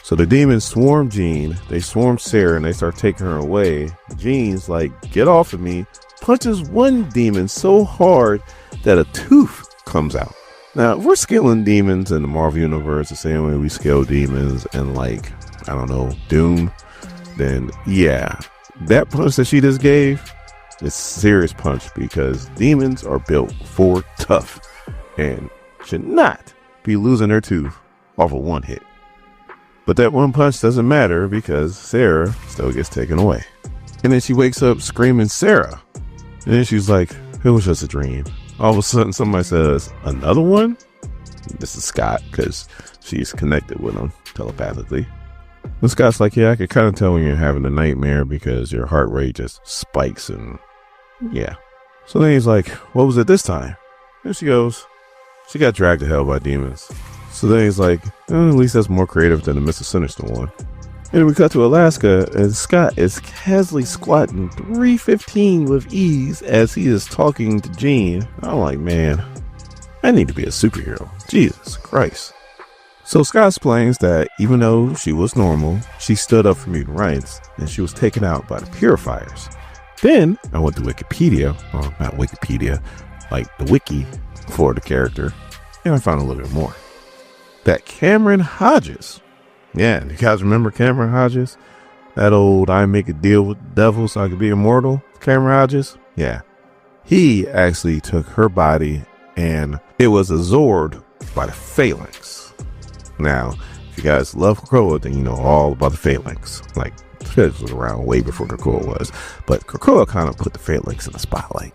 So the demons swarm Jean, they swarm Sarah, and they start taking her away. Jean's like, get off of me, punches one demon so hard that a tooth comes out. Now, if we're scaling demons in the Marvel Universe the same way we scale demons in, like, I don't know, Doom, then yeah, that punch that she just gave is a serious punch, because demons are built for tough and should not be losing their tooth off of one hit. But that one punch doesn't matter because Sarah still gets taken away. And then she wakes up screaming, Sarah. And then she's like, it was just a dream. All of a sudden somebody says, another one? This is Scott, because she's connected with him telepathically. And Scott's like, yeah, I could kind of tell when you're having a nightmare because your heart rate just spikes, and yeah. So then he's like, what was it this time? And she goes, she got dragged to hell by demons. So then he's like, at least that's more creative than the Mr. Sinister one. And we cut to Alaska, and Scott is casually squatting 315 with ease as he is talking to Jean. I'm like, man, I need to be a superhero. Jesus Christ. So Scott explains that even though she was normal, she stood up for mutant rights and she was taken out by the purifiers. Then I went to Wikipedia, or not Wikipedia, like the wiki for the character, and I found a little bit more. That Cameron Hodges, yeah, you guys remember Cameron Hodges? That old I make a deal with the devil so I could be immortal, Cameron Hodges? Yeah. He actually took her body and it was absorbed by the phalanx. Now, if you guys love Krakoa, then you know all about the phalanx. Like, Phillips was around way before Krakoa was, but Krakoa kind of put the phalanx in the spotlight.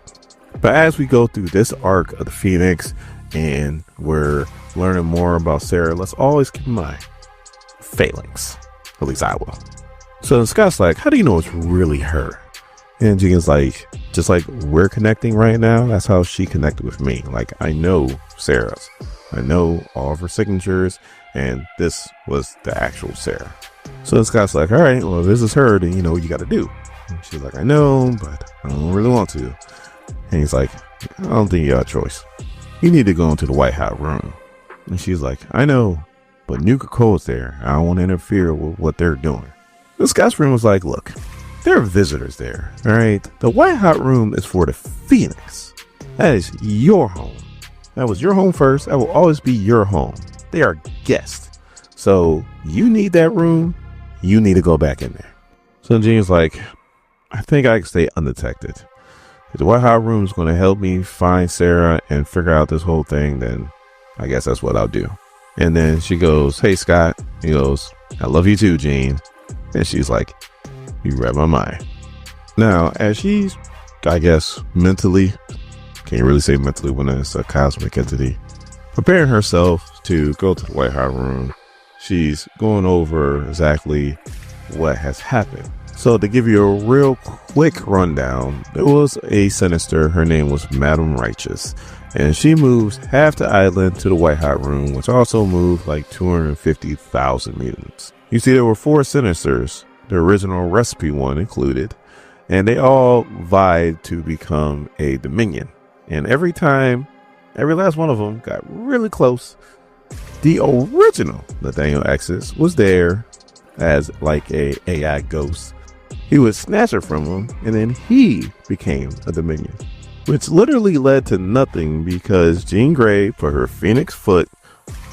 But as we go through this arc of the Phoenix and we're learning more about Sarah, let's always keep in mind phalanx. At least I will. So Scott's like, how do you know it's really her? And Jean's like, just like we're connecting right now, that's how she connected with me. Like, I know Sarah's. I know all of her signatures, and this was the actual Sarah. So Scott's like, all right, well, if this is her, then you know what you got to do. And she's like, I know, but I don't really want to. And he's like, I don't think you got a choice. You need to go into the White Hat room. And she's like, I know, but New Krakoa's there. I don't want to interfere with what they're doing. The Scott's room was like, look, there are visitors there, all right? The White Hot Room is for the Phoenix. That is your home. That was your home first. That will always be your home. They are guests. So you need that room. You need to go back in there. So Jean's like, I think I can stay undetected. If the White Hot Room is going to help me find Sarah and figure out this whole thing, then I guess that's what I'll do. And then she goes, hey, Scott. He goes, I love you too, Jean. And she's like, you read my mind. Now, as she's, I guess, mentally, can't really say mentally when it's a cosmic entity, preparing herself to go to the White Hot Room, she's going over exactly what has happened. So to give you a real quick rundown, there was a sinister, her name was Madam Righteous, and she moves half the island to the White Hot Room, which also moved like 250,000 mutants. You see, there were 4 sinisters, the original recipe one included, and they all vied to become a Dominion. And every time, every last one of them got really close, the original Nathaniel X's was there as like a AI ghost. He would snatch her from him, and then he became a Dominion, which literally led to nothing because Jean Grey put her Phoenix foot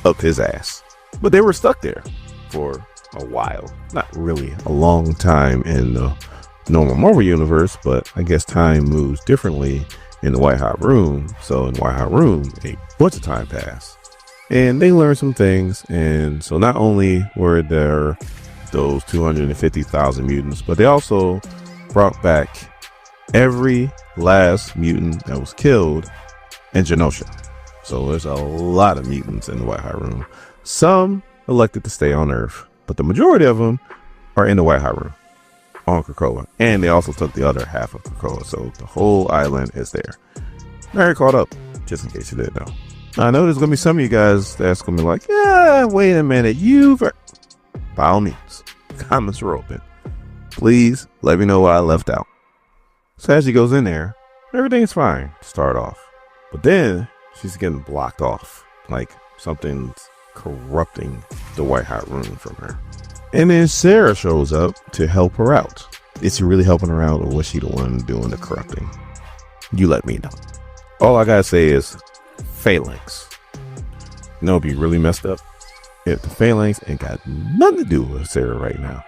up his ass. But they were stuck there for a while. Not really a long time in the normal Marvel universe, but I guess time moves differently in the White Hot Room. So in White Hot Room, a bunch of time passed. And they learned some things. And so not only were there those 250,000 mutants, but they also brought back every last mutant that was killed in Genosha. So there's a lot of mutants in the White Hot Room. Some elected to stay on Earth, but the majority of them are in the White Hot Room on Krakoa. And they also took the other half of Krakoa, so the whole island is there. Very caught up, just in case you didn't know. I know there's going to be some of you guys that's going to be like, yeah, wait a minute, by all means, comments are open. Please let me know what I left out. So as she goes in there, everything's fine to start off. But then she's getting blocked off. Like something's corrupting the White Hot Room from her. And then Sarah shows up to help her out. Is she really helping her out, or was she the one doing the corrupting? You let me know. All I gotta say is phalanx. You know, it'd be really messed up if the phalanx ain't got nothing to do with Sarah right now.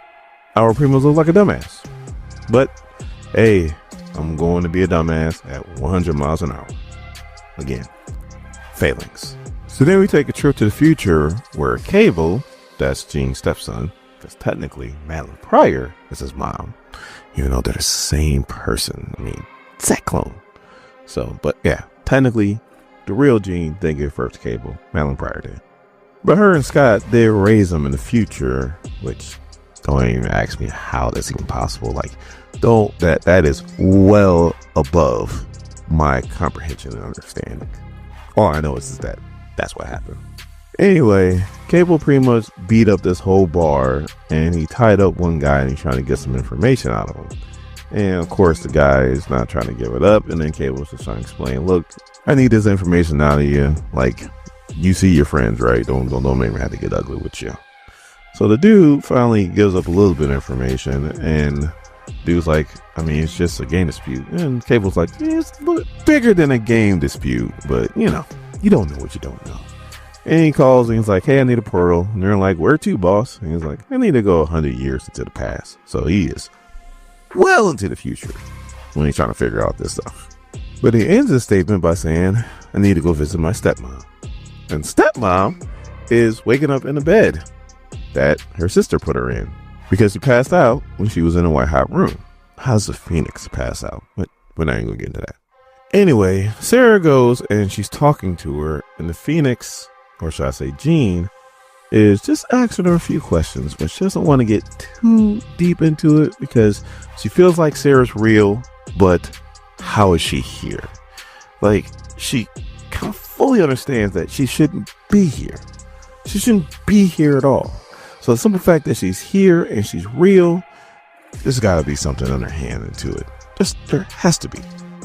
Our Primos look like a dumbass. But hey, I'm going to be a dumbass at 100 miles an hour. Again, phalanx. So then we take a trip to the future where Cable, that's Jean's stepson, because technically Madeline Pryor is his mom, even though they're the same person. I mean, exact clone. So, but yeah, technically the real Jean didn't give birth to Cable. Madeline Pryor did. But her and Scott, they raise them in the future, which don't even ask me how that's even possible. Like, that is well above my comprehension and understanding. All I know is that that's what happened. Anyway, Cable pretty much beat up this whole bar, and he tied up one guy and he's trying to get some information out of him. And of course the guy is not trying to give it up, and then Cable's just trying to explain, look, I need this information out of you. Like, you see your friends, right? Don't make me have to get ugly with you. So the dude finally gives up a little bit of information, and dude's like, I mean, it's just a game dispute. And Cable's like, yeah, it's a little bigger than a game dispute, but you know, you don't know what you don't know. And he calls and he's like, hey, I need a portal. And they're like, where to, boss? And he's like, I need to go 100 years into the past. So he is well into the future when he's trying to figure out this stuff. But he ends his statement by saying, I need to go visit my stepmom. And stepmom is waking up in a bed that her sister put her in because she passed out when she was in a white hot room. How's the Phoenix pass out? But we're not even going to get into that. Anyway, Sarah goes and she's talking to her, and the Phoenix, or should I say Jean, is just asking her a few questions, but she doesn't want to get too deep into it because she feels like Sarah's real, but how is she here? Like, she kind of fully understands that she shouldn't be here. She shouldn't be here at all. So the simple fact that she's here and she's real, there's got to be something underhand into it. There has to be.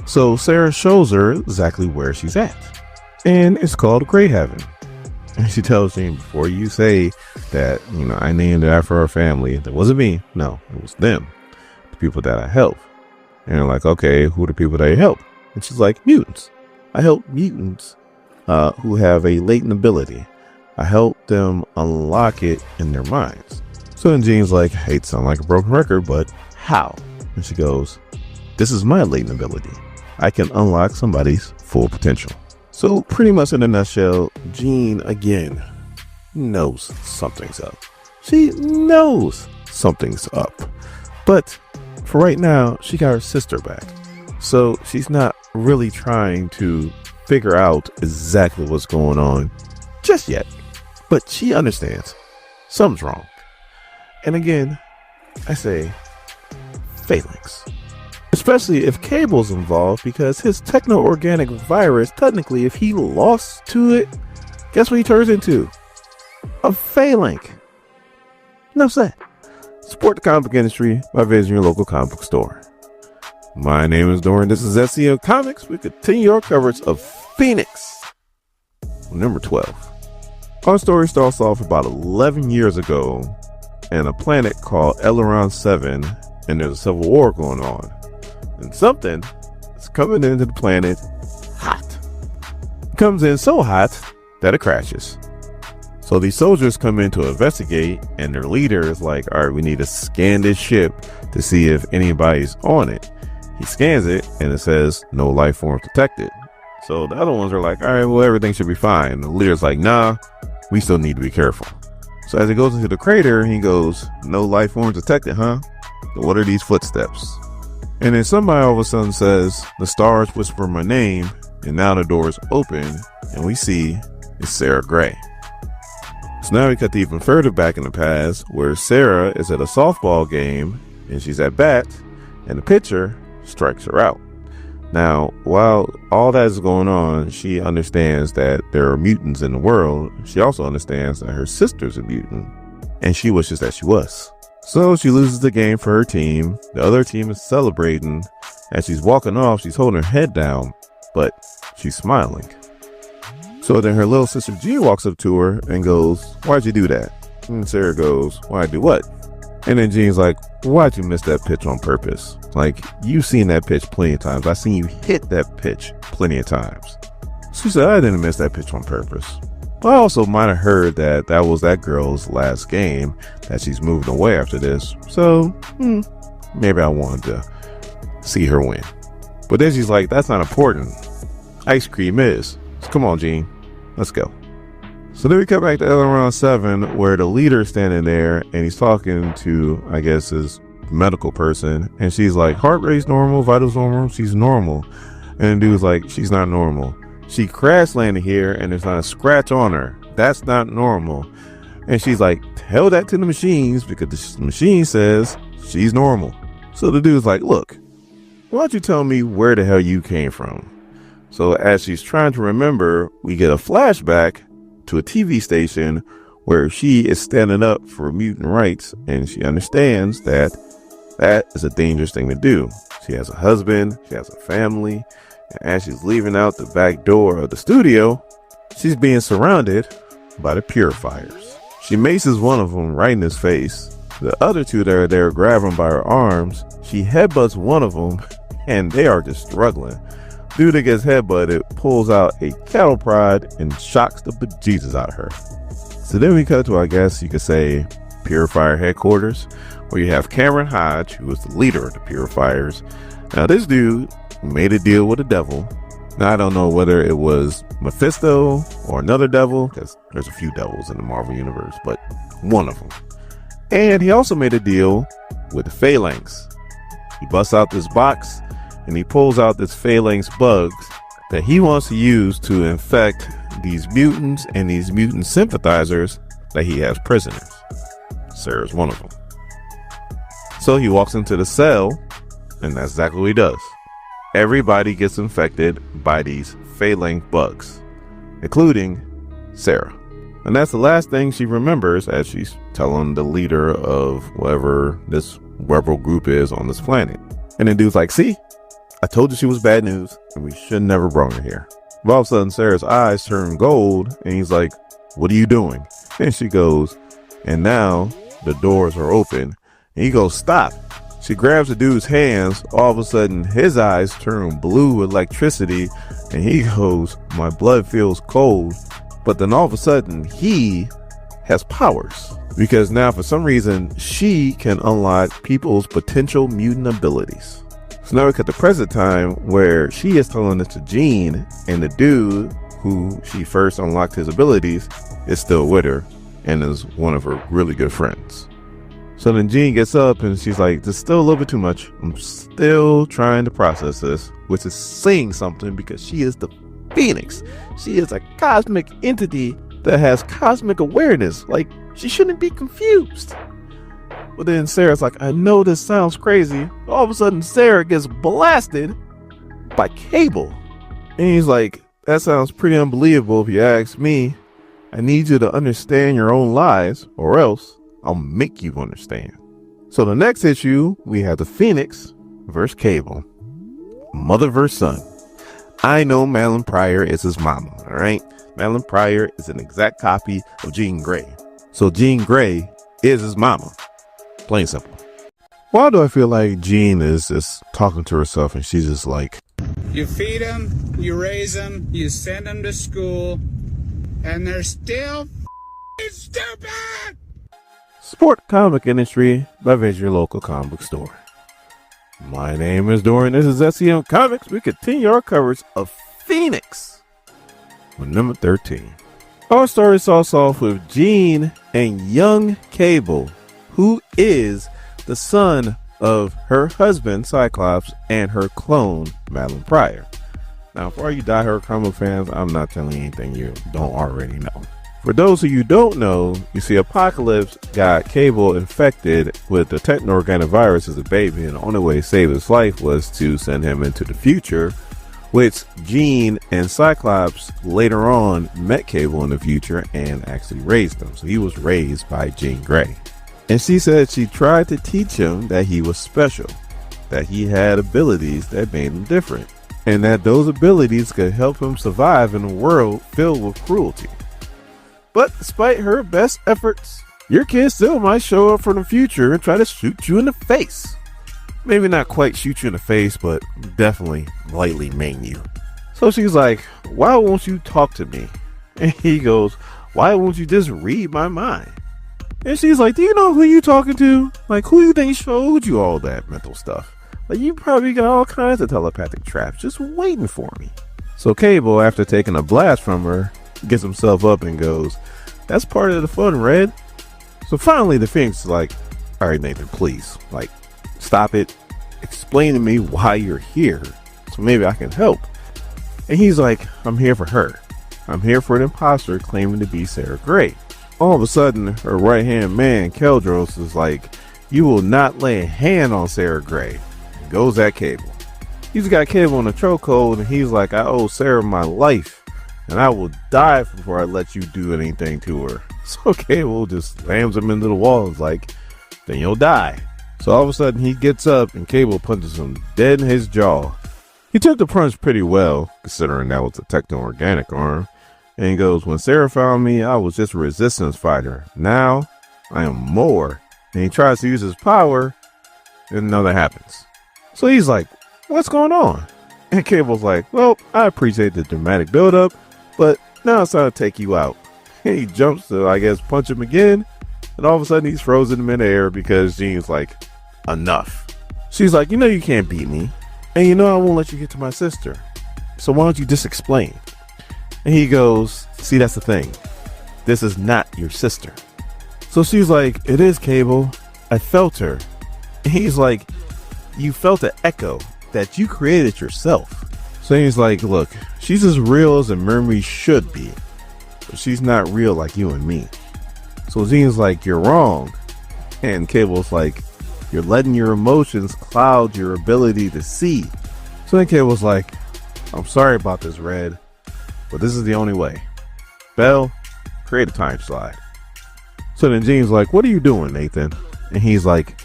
So Sarah shows her exactly where she's at. And it's called Grey Heaven. And she tells Jean, before you say that, you know, I named it after our family, that wasn't me. No, it was them. The people that I help. And they're like, okay, who are the people that you help? And she's like, mutants. I help mutants who have a latent ability. I help them unlock it in their minds. So then Jean's like, I hate to sound like a broken record, but how? And she goes, this is my latent ability. I can unlock somebody's full potential. So pretty much in a nutshell, Jean, again, knows something's up. She knows something's up. But for right now, she got her sister back. So she's not really trying to figure out exactly what's going on just yet. But she understands something's wrong. And again, I say phalanx. Especially if Cable's involved, because his techno-organic virus, technically, if he lost to it, guess what he turns into? A phalanx. Enough said. Support the comic book industry by visiting your local comic book store. My name is Dorian. This is SCO Comics. We continue our coverage of Phoenix. Number 12. Our story starts off about 11 years ago in a planet called Eleron 7, and there's a civil war going on. And something is coming into the planet hot. It comes in so hot that it crashes. So these soldiers come in to investigate, and their leader is like, all right, we need to scan this ship to see if anybody's on it. He scans it, and it says no life forms detected. So the other ones are like, all right, well, everything should be fine. And the leader's like, nah, we still need to be careful. So as he goes into the crater, he goes, no life forms detected, huh? What are these footsteps? And then somebody all of a sudden says, the stars whisper my name, and now the door is open, and we see it's Sarah Gray. So now we cut even further back in the past, where Sarah is at a softball game, and she's at bat, and the pitcher strikes her out. Now, while all that is going on, she understands that there are mutants in the world. She also understands that her sister's a mutant, and she wishes that she was. So she loses the game for her team. The other team is celebrating. As she's walking off, she's holding her head down, but she's smiling. So then her little sister Jean walks up to her and goes, why'd you do that? And Sarah goes, why'd I do what? And then Jean's like, why'd you miss that pitch on purpose? Like, you've seen that pitch plenty of times. I've seen you hit that pitch plenty of times. She said, I didn't miss that pitch on purpose. But I also might have heard that that was that girl's last game, that she's moving away after this. So, maybe I wanted to see her win. But then she's like, that's not important. Ice cream is. So come on, Jean. Let's go. So then we come back to Eleron 7, where the leader's standing there, and he's talking to, I guess, his medical person. And she's like, heart rate's normal, vitals normal, she's normal. And the dude's like, she's not normal. She crash landed here and there's not a scratch on her. That's not normal. And she's like, tell that to the machines, because the machine says she's normal. So the dude's like, look, why don't you tell me where the hell you came from? So as she's trying to remember, we get a flashback to a TV station where she is standing up for mutant rights, and she understands that that is a dangerous thing to do. She has a husband, she has a family, and as she's leaving out the back door of the studio, she's being surrounded by the purifiers. She maces one of them right in his face. The other two that are there grab him by her arms. She headbutts one of them, and they are just struggling. Dude that gets headbutted pulls out a cattle prod and shocks the bejesus out of her. So then we cut to, I guess you could say, Purifier headquarters, where you have Cameron Hodge, who is the leader of the Purifiers. Now this dude made a deal with the devil. Now I don't know whether it was Mephisto or another devil, because there's a few devils in the Marvel universe, but one of them. And he also made a deal with the Phalanx. He busts out this box and he pulls out this Phalanx bugs that he wants to use to infect these mutants and these mutant sympathizers that he has prisoners. Sarah's one of them. So he walks into the cell, and that's exactly what he does. Everybody gets infected by these Phalanx bugs, including Sarah. And that's the last thing she remembers as she's telling the leader of whatever this rebel group is on this planet. And the dude's like, see, I told you she was bad news and we should never brought her here. But all of a sudden Sarah's eyes turn gold and he's like, what are you doing? And she goes, and now the doors are open. And he goes, stop. She grabs the dude's hands. All of a sudden his eyes turn blue with electricity and he goes, my blood feels cold. But then all of a sudden he has powers, because now for some reason she can unlock people's potential mutant abilities. So now we cut to present time where she is telling this to Jean, and the dude who she first unlocked his abilities is still with her and is one of her really good friends. So then Jean gets up and she's like, this is still a little bit too much. I'm still trying to process this, which is saying something because she is the Phoenix. She is a cosmic entity that has cosmic awareness. Like, she shouldn't be confused. But then Sarah's like, I know this sounds crazy. All of a sudden Sarah gets blasted by Cable. And he's like, that sounds pretty unbelievable if you ask me. I need you to understand your own lies, or else I'll make you understand. So the next issue, we have the Phoenix versus Cable. Mother versus son. I know Madeline Pryor is his mama, all right? Madeline Pryor is an exact copy of Jean Grey. So Jean Grey is his mama. Plain simple. Why do I feel like Jean is just talking to herself and she's just like, you feed them, you raise them, you send them to school, and they're still stupid! Support comic industry by visiting your local comic book store. My name is Dorian. This is SEM Comics. We continue our coverage of Phoenix with number 13. Our story starts off with Jean and young Cable, who is the son of her husband Cyclops and her clone Madeline Pryor. Now, for all you diehard comic fans, I'm not telling you anything you don't already know. For those of you who don't know, you see Apocalypse got Cable infected with the techno-organic virus as a baby, and the only way to save his life was to send him into the future, which Jean and Cyclops later on met Cable in the future and actually raised him. So he was raised by Jean Grey. And she said she tried to teach him that he was special, that he had abilities that made him different, and that those abilities could help him survive in a world filled with cruelty. But despite her best efforts, your kid still might show up from the future and try to shoot you in the face. Maybe not quite shoot you in the face, but definitely lightly maim you. So she's like, why won't you talk to me? And he goes, why won't you just read my mind? And she's like, do you know who you talking to? Like, who you think showed you all that mental stuff? Like, you probably got all kinds of telepathic traps just waiting for me. So Cable, after taking a blast from her, gets himself up and goes, that's part of the fun, Red. So finally the Phoenix is like, all right, Nathan, please, like, stop it. Explain to me why you're here so maybe I can help. And he's like, I'm here for her. I'm here for an imposter claiming to be Sarah Grey. All of a sudden, her right-hand man, Keldros, is like, you will not lay a hand on Sarah Grey. And goes at Cable. He's got Cable in a chokehold, and he's like, I owe Sarah my life, and I will die before I let you do anything to her. So Cable just slams him into the wall and is like, then you'll die. So all of a sudden, he gets up, and Cable punches him dead in his jaw. He took the punch pretty well, considering that was a techno-organic arm. And he goes, when Sarah found me, I was just a resistance fighter. Now I am more. And he tries to use his power and nothing happens. So he's like, what's going on? And Cable's like, well, I appreciate the dramatic buildup, but now it's time to take you out. And he jumps to, I guess, punch him again. And all of a sudden he's frozen in midair because Jean's like, enough. She's like, you can't beat me. And I won't let you get to my sister. So why don't you just explain? And he goes, see, that's the thing. This is not your sister. So she's like, it is, Cable. I felt her. And he's like, you felt an echo that you created yourself. So he's like, look, she's as real as a memory should be, but she's not real like you and me. So Jean's like, you're wrong. And Cable's like, you're letting your emotions cloud your ability to see. So then Cable's like, I'm sorry about this, Red, but this is the only way. Belle, create a time slide. So then Jean's like, what are you doing, Nathan? And he's like,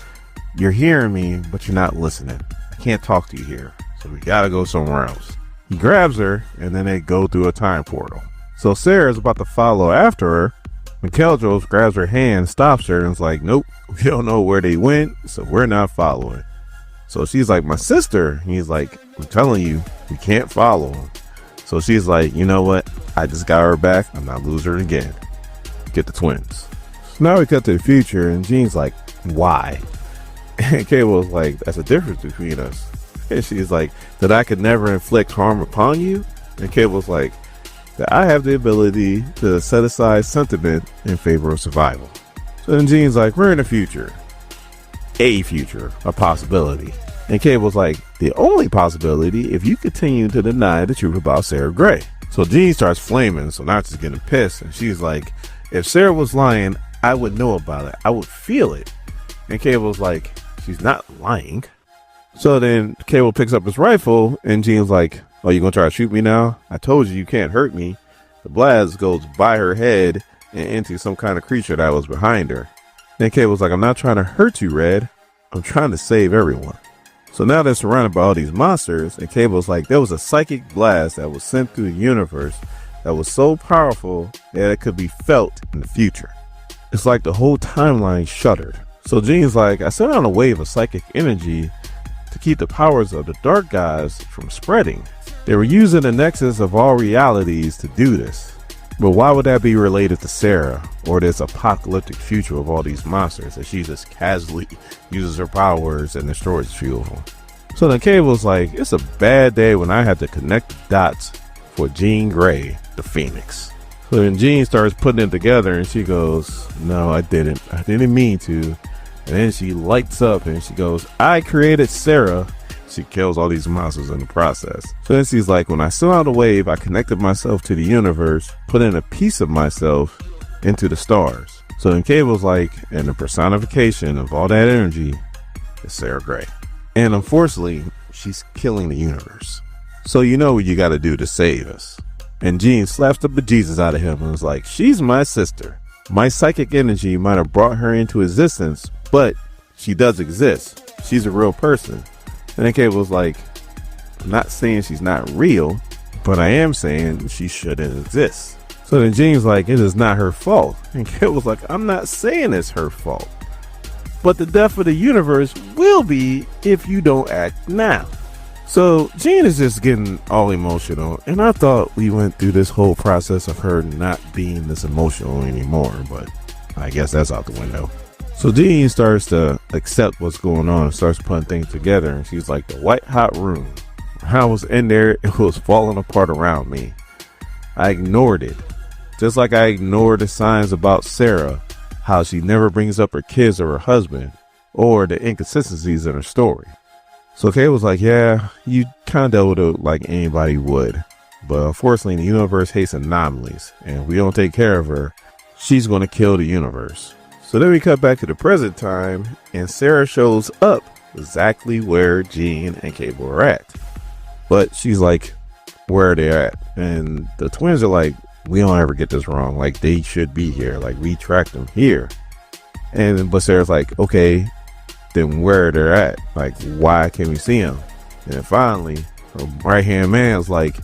you're hearing me, but you're not listening. I can't talk to you here, so we gotta go somewhere else. He grabs her, and then they go through a time portal. So Sarah's about to follow after her when Keldros grabs her hand, stops her, and is like, nope, we don't know where they went, so we're not following. So she's like, my sister. And he's like, I'm telling you, we can't follow him. So she's like, you know what? I just got her back. I'm not losing her again. Get the twins. So now we cut to the future, and Jean's like, why? And Cable's like, that's a difference between us. And she's like, that I could never inflict harm upon you. And Cable's like, that I have the ability to set aside sentiment in favor of survival. So then Jean's like, we're in the future. A future, a possibility. And Cable's like, the only possibility if you continue to deny the truth about Sarah Gray. So Jean starts flaming, so now she's getting pissed. And she's like, if Sarah was lying, I would know about it. I would feel it. And Cable's like, she's not lying. So then Cable picks up his rifle, and Jean's like, oh, you gonna try to shoot me now? I told you can't hurt me. The blast goes by her head and into some kind of creature that was behind her. Then Cable's like, I'm not trying to hurt you, Red. I'm trying to save everyone. So now they're surrounded by all these monsters, and Cable's like, there was a psychic blast that was sent through the universe that was so powerful that it could be felt in the future. It's like the whole timeline shuddered. So Jean's like, I sent out a wave of psychic energy to keep the powers of the dark gods from spreading. They were using the nexus of all realities to do this. But why would that be related to Sarah or this apocalyptic future of all these monsters that she just casually uses her powers and destroys a few of them? So then Cable's like, it's a bad day when I have to connect the dots for Jean Grey, the Phoenix. So then Jean starts putting it together, and she goes, no, I didn't mean to. And then she lights up and she goes, I created Sarah. She kills all these monsters in the process. So then she's like, when I saw the wave, I connected myself to the universe, put in a piece of myself into the stars. So then Cable's like, and the personification of all that energy is Sarah Gray. And unfortunately, she's killing the universe. So you know what you got to do to save us. And Jean slaps the bejesus out of him and was like, she's my sister. My psychic energy might have brought her into existence, but she does exist. She's a real person. And then Cable's like, I'm not saying she's not real, but I am saying she shouldn't exist. So then Jean's like, it is not her fault. And Cable's like, I'm not saying it's her fault, but the death of the universe will be if you don't act now. So Jean is just getting all emotional, and I thought we went through this whole process of her not being this emotional anymore, but I guess that's out the window. So Jean starts to accept what's going on and starts putting things together, and she's like, the white hot room. I was in there, it was falling apart around me. I ignored it, just like I ignored the signs about Sarah, how she never brings up her kids or her husband, or the inconsistencies in her story. So Kay was like, yeah, you kind of dealt with it like anybody would. But unfortunately, the universe hates anomalies. And if we don't take care of her, she's going to kill the universe. So then we cut back to the present time. And Sarah shows up exactly where Jean and Cable are at. But she's like, where are they at? And the twins are like, we don't ever get this wrong. Like, they should be here. Like, we tracked them here. But Sarah's like, okay, then where they're at, like, why can't we see them? And then finally, her right hand man's like,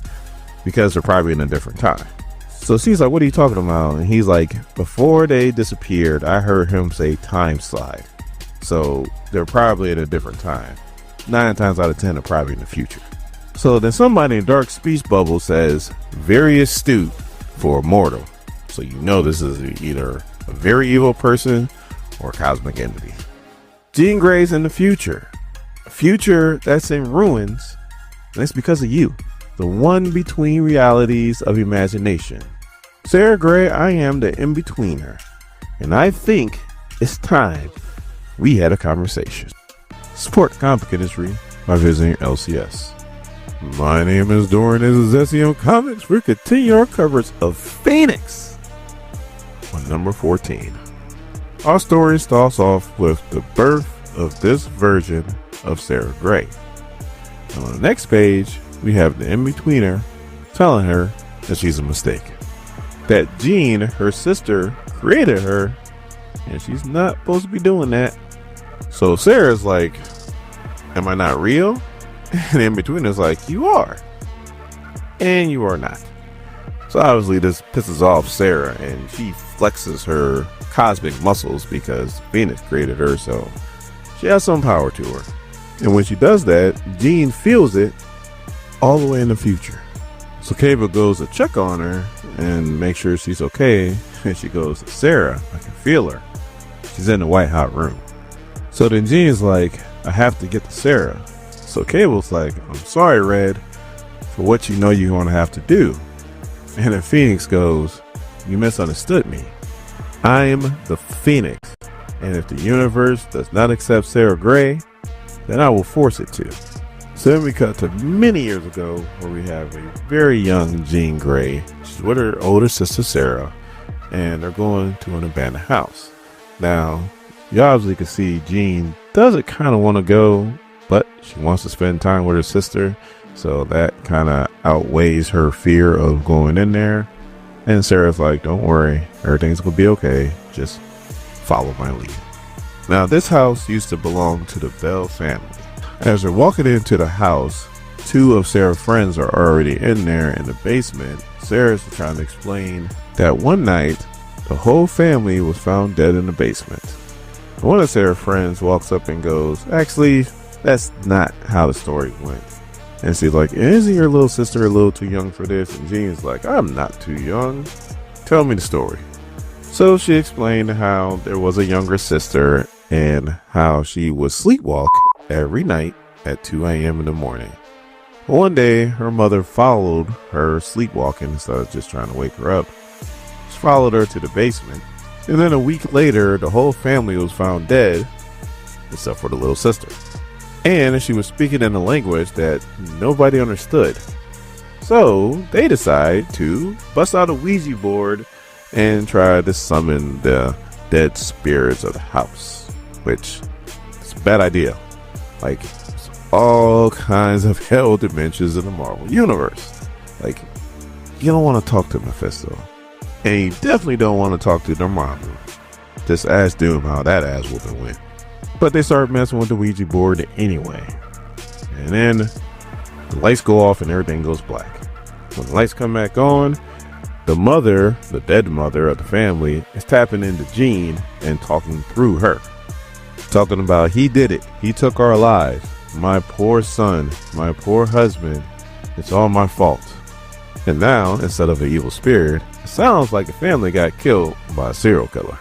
because they're probably in a different time. So she's like, what are you talking about? And he's like, before they disappeared, I heard him say time slide. So they're probably at a different time. 9 times out of 10 are probably in the future. So then somebody in dark speech bubble says, very astute for a mortal. So you know this is either a very evil person or a cosmic entity. Jean Grey's in the future. A future that's in ruins. And it's because of you. The one between realities of imagination. Sarah Grey, I am the in-betweener. And I think it's time we had a conversation. Support comic industry by visiting LCS. My name is Doran. This is SEO Comics. We continue our coverage of Phoenix on number 14. Our story starts off with the birth of this version of Sarah Grey. And on the next page, we have the in-betweener telling her that she's a mistake. That Jean, her sister, created her, and she's not supposed to be doing that. So Sarah's like, am I not real? And in-betweener's like, you are. And you are not. So obviously this pisses off Sarah, and she flexes her cosmic muscles because Phoenix created her, so she has some power to her. And when she does that, Jean feels it all the way in the future. So Cable goes to check on her and make sure she's okay. And she goes, Sarah, I can feel her. She's in the white hot room. So then Jean's like, I have to get to Sarah. So Cable's like, I'm sorry, Red, for what you know you're going to have to do. And then Phoenix goes, you misunderstood me. I'm the Phoenix. And if the universe does not accept Sarah Grey, then I will force it to. So then we cut to many years ago where we have a very young Jean Grey. She's with her older sister Sarah, and they're going to an abandoned house. Now, you obviously can see Jean doesn't kind of want to go, but she wants to spend time with her sister. So that kind of outweighs her fear of going in there. And Sarah's like, don't worry, everything's going to be okay. Just follow my lead. Now, this house used to belong to the Bell family. As they're walking into the house, 2 of Sarah's friends are already in there in the basement. Sarah's trying to explain that one night, the whole family was found dead in the basement. One of Sarah's friends walks up and goes, actually, that's not how the story went. And she's like, isn't your little sister a little too young for this? And Jean's like, I'm not too young. Tell me the story. So she explained how there was a younger sister and how she would sleepwalk every night at 2 a.m. in the morning. One day, her mother followed her sleepwalking instead of just trying to wake her up. She followed her to the basement. And then a week later, the whole family was found dead, except for the little sister. And she was speaking in a language that nobody understood. So they decide to bust out a Ouija board and try to summon the dead spirits of the house, which is a bad idea. Like, there's all kinds of hell dimensions in the Marvel universe. Like, you don't want to talk to Mephisto. And you definitely don't want to talk to Dormammu. Just ask Doom how that ass whooping went. But they start messing with the Ouija board anyway. And then the lights go off and everything goes black. When the lights come back on, the mother, the dead mother of the family, is tapping into Jean and talking through her. Talking about, he did it. He took our lives. My poor son, my poor husband. It's all my fault. And now, instead of an evil spirit, it sounds like the family got killed by a serial killer.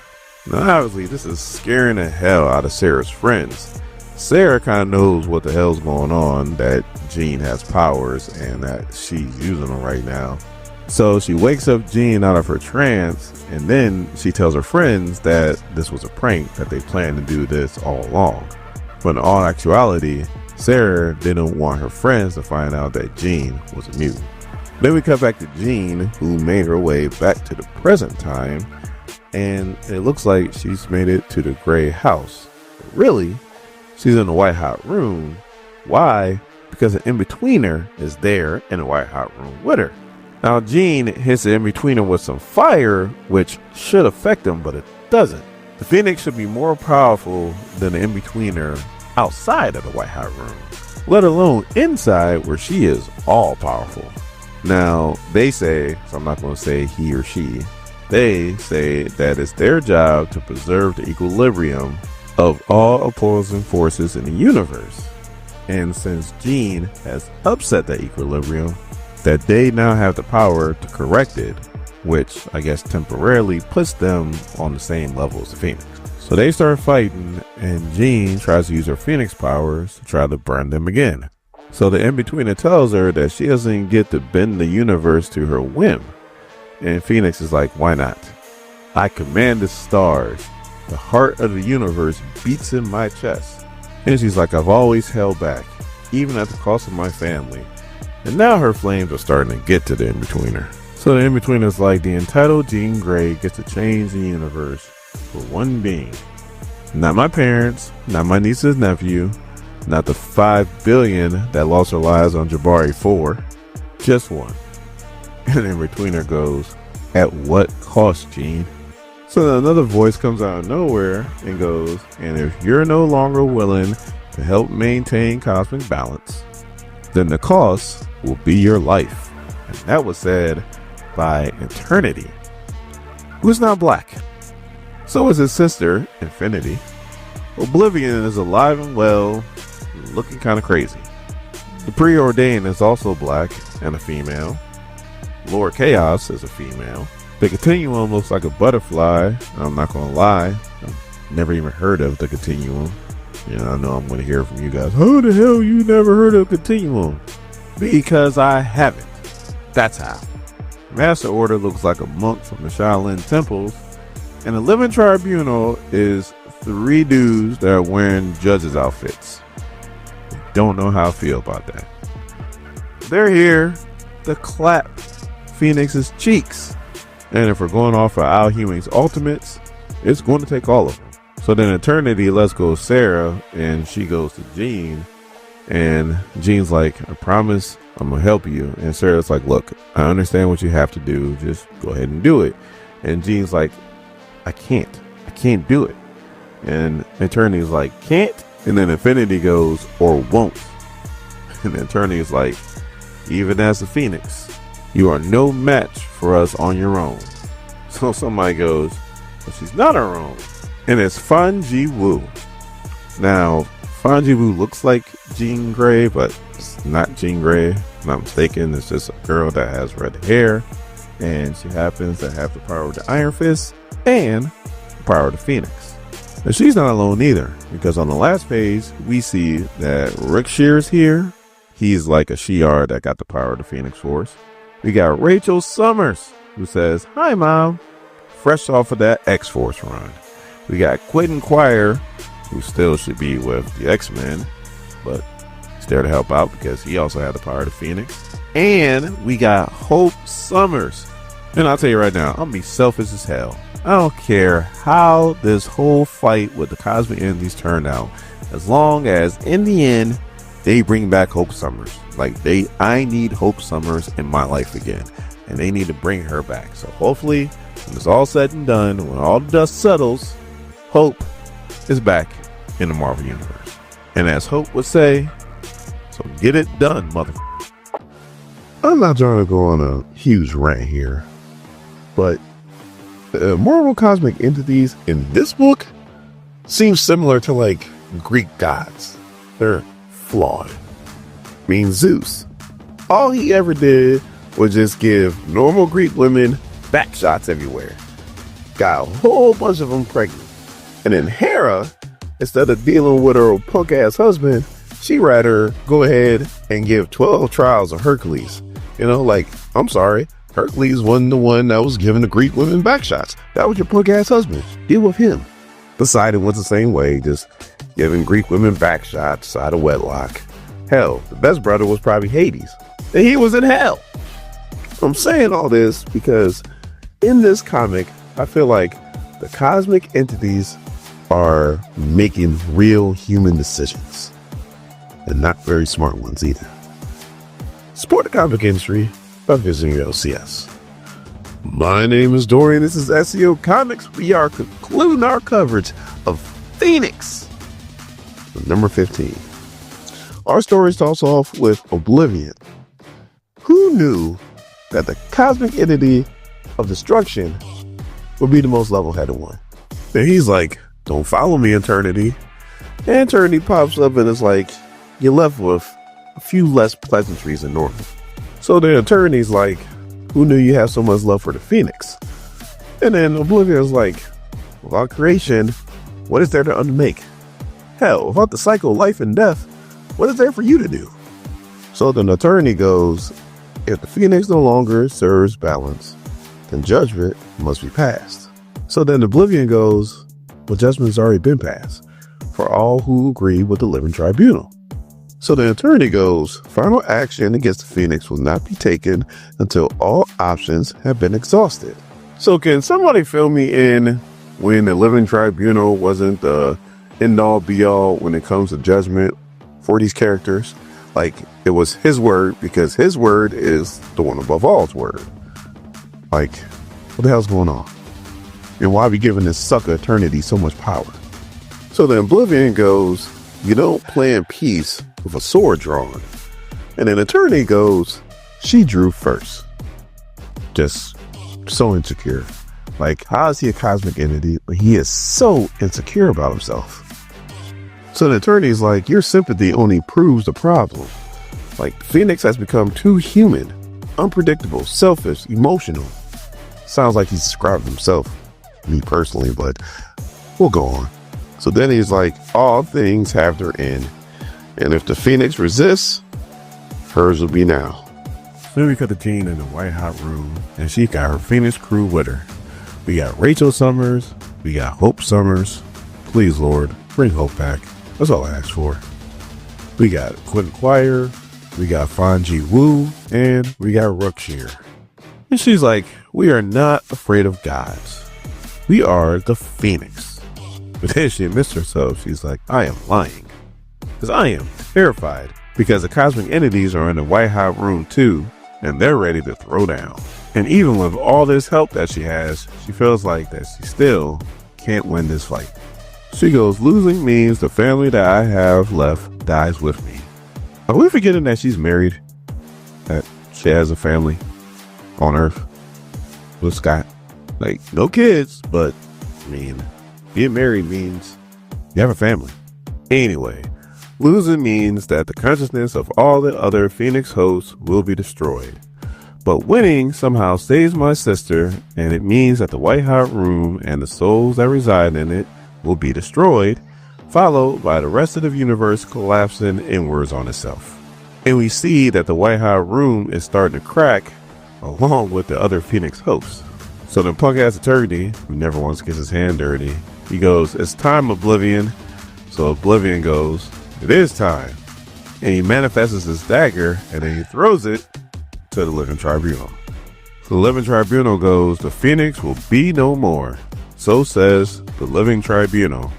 Now, obviously, this is scaring the hell out of Sarah's friends. Sarah kind of knows what the hell's going on, that Jean has powers and that she's using them right now. So she wakes up Jean out of her trance, and then she tells her friends that this was a prank, that they planned to do this all along. But in all actuality, Sarah didn't want her friends to find out that Jean was a mutant. Then we cut back to Jean, who made her way back to the present time, and it looks like she's made it to the gray house. But really, she's in the white hot room. Why? Because the in-betweener is there in the white hot room with her. Now, Jean hits the in-betweener with some fire, which should affect him, but it doesn't. The Phoenix should be more powerful than the in-betweener outside of the white hot room, let alone inside where she is all powerful. Now, they say, so I'm not going to say he or she, they say that it's their job to preserve the equilibrium of all opposing forces in the universe. And since Jean has upset that equilibrium, that they now have the power to correct it, which I guess temporarily puts them on the same level as the Phoenix. So they start fighting, and Jean tries to use her Phoenix powers to try to burn them again. So the in-betweener tells her that she doesn't get to bend the universe to her whim. And Phoenix is like, why not? I command the stars. The heart of the universe beats in my chest. And she's like, I've always held back, even at the cost of my family. And now her flames are starting to get to the in-betweener. So the in-betweener is like, the entitled Jean Grey gets to change the universe for one being. Not my parents, not my niece's nephew, not the 5 billion that lost their lives on Jabari 4, just one. And the in-betweener goes, at what cost, Jean? So then another voice comes out of nowhere and goes, and if you're no longer willing to help maintain cosmic balance, then the cost will be your life. And that was said by Eternity, who's now black. So is his sister, Infinity. Oblivion is alive and well, looking kind of crazy. The Preordained is also black and a female. Lord Chaos is a female. The Continuum looks like a butterfly. I'm not going to lie. I've never even heard of the Continuum. You know, I know I'm going to hear from you guys. How the hell you never heard of Continuum? Because I haven't. That's how. Master Order looks like a monk from the Shaolin temples. And the Living Tribunal is 3 dudes that are wearing judges' outfits. Don't know how I feel about that. They're here to clap Phoenix's cheeks. And if we're going off of Al Ewing's ultimates, it's going to take all of them. So then Eternity lets go of Sarah, and she goes to Jean. And Jean's like, I promise I'm going to help you. And Sarah's like, look, I understand what you have to do. Just go ahead and do it. And Jean's like, I can't do it. And Eternity's like, can't? And then Infinity goes, or won't. And Eternity's like, even as a Phoenix, you are no match for us on your own. So somebody goes, well, she's not our own. And it's Fan Ji Woo. Now, Fan Ji Woo looks like Jean Grey, but it's not Jean Grey. If I'm not mistaken, it's just a girl that has red hair. And she happens to have the power of the Iron Fist and the power of the Phoenix. And she's not alone either, because on the last page, we see that Rick Shear's here. He's like a Shi'ar that got the power of the Phoenix Force. We got Rachel Summers, who says, hi, Mom, fresh off of that X-Force run. We got Quentin Quire, who still should be with the X-Men, but he's there to help out because he also had the power of the Phoenix. And we got Hope Summers. And I'll tell you right now, I'm going to be selfish as hell. I don't care how this whole fight with the Cosmic Entities turned out, as long as in the end they bring back Hope Summers. Like I need Hope Summers in my life again, and they need to bring her back. So hopefully, when it's all said and done, when all the dust settles, Hope is back in the Marvel Universe. And as Hope would say, so get it done, mother. I'm not trying to go on a huge rant here, but Marvel Cosmic Entities in this book seem similar to like Greek gods. They're flawed. I mean, Zeus, all he ever did was just give normal Greek women back shots everywhere. Got a whole bunch of them pregnant. And then Hera, instead of dealing with her punk ass husband, she'd rather go ahead and give 12 trials of Hercules. You know, like, I'm sorry, Hercules wasn't the one that was giving the Greek women back shots. That was your punk ass husband. Deal with him. Poseidon was the same way, just giving Greek women back shots out of wedlock. Hell, the best brother was probably Hades, and he was in hell. I'm saying all this because in this comic, I feel like the cosmic entities are making real human decisions, and not very smart ones either. Support the comic industry by visiting your LCS. My name is Dorian. This is SEO Comics. We are concluding our coverage of Phoenix, number 15. Our story starts off with Oblivion. Who knew that the cosmic entity of destruction would be the most level-headed one. Then he's like, don't follow me, Eternity. And Eternity pops up and it's like, you're left with a few less pleasantries than normal. So the Eternity's like, who knew you have so much love for the Phoenix? And then Oblivion's like, without creation, what is there to unmake? Hell, without the cycle of life and death, what is there for you to do? So then Eternity goes, if the Phoenix no longer serves balance, then judgment must be passed. So then Oblivion goes, well, judgment's already been passed for all who agree with the living tribunal. So the Eternity goes, final action against the Phoenix will not be taken until all options have been exhausted. So can somebody fill me in when the living tribunal wasn't the end-all be-all when it comes to judgment for these characters? Like, it was his word because his word is the one above all's word. Like, what the hell's going on? And why are we giving this sucker Eternity so much power? So then Oblivion goes, you don't play in peace with a sword drawn. And then Eternity goes, she drew first. Just so insecure. Like, how is he a cosmic entity, but he is so insecure about himself? So the Eternity's like, your sympathy only proves the problem. Like, Phoenix has become too human, unpredictable, selfish, emotional. Sounds like he's describing himself, me personally, but we'll go on. So then he's like, all things have their end. And if the Phoenix resists, hers will be now. Then we cut to Jean in the white hot room, and she got her Phoenix crew with her. We got Rachel Summers, we got Hope Summers. Please, Lord, bring Hope back. That's all I asked for. We got Quentin Quire, we got Fanji Wu, and we got Rookshire. And she's like, we are not afraid of gods. We are the Phoenix. But then she admits herself, she's like, I am lying. Because I am terrified. Because the cosmic entities are in the white hot room too, and they're ready to throw down. And even with all this help that she has, she feels like that she still can't win this fight. She goes, losing means the family that I have left dies with me. Are we forgetting that she's married? That she has a family on Earth with Scott? Like, no kids, but I mean, being married means you have a family. Anyway, losing means that the consciousness of all the other Phoenix hosts will be destroyed. But winning somehow saves my sister, and it means that the white hot room and the souls that reside in it will be destroyed, followed by the rest of the universe collapsing inwards on itself. And we see that the white hot room is starting to crack along with the other Phoenix hosts. So the punk ass Eternity, who never once gets his hand dirty, he goes, it's time, Oblivion. So Oblivion goes, it is time. And he manifests his dagger and then he throws it to the living tribunal. So the living tribunal goes, the Phoenix will be no more. So says the living tribunal.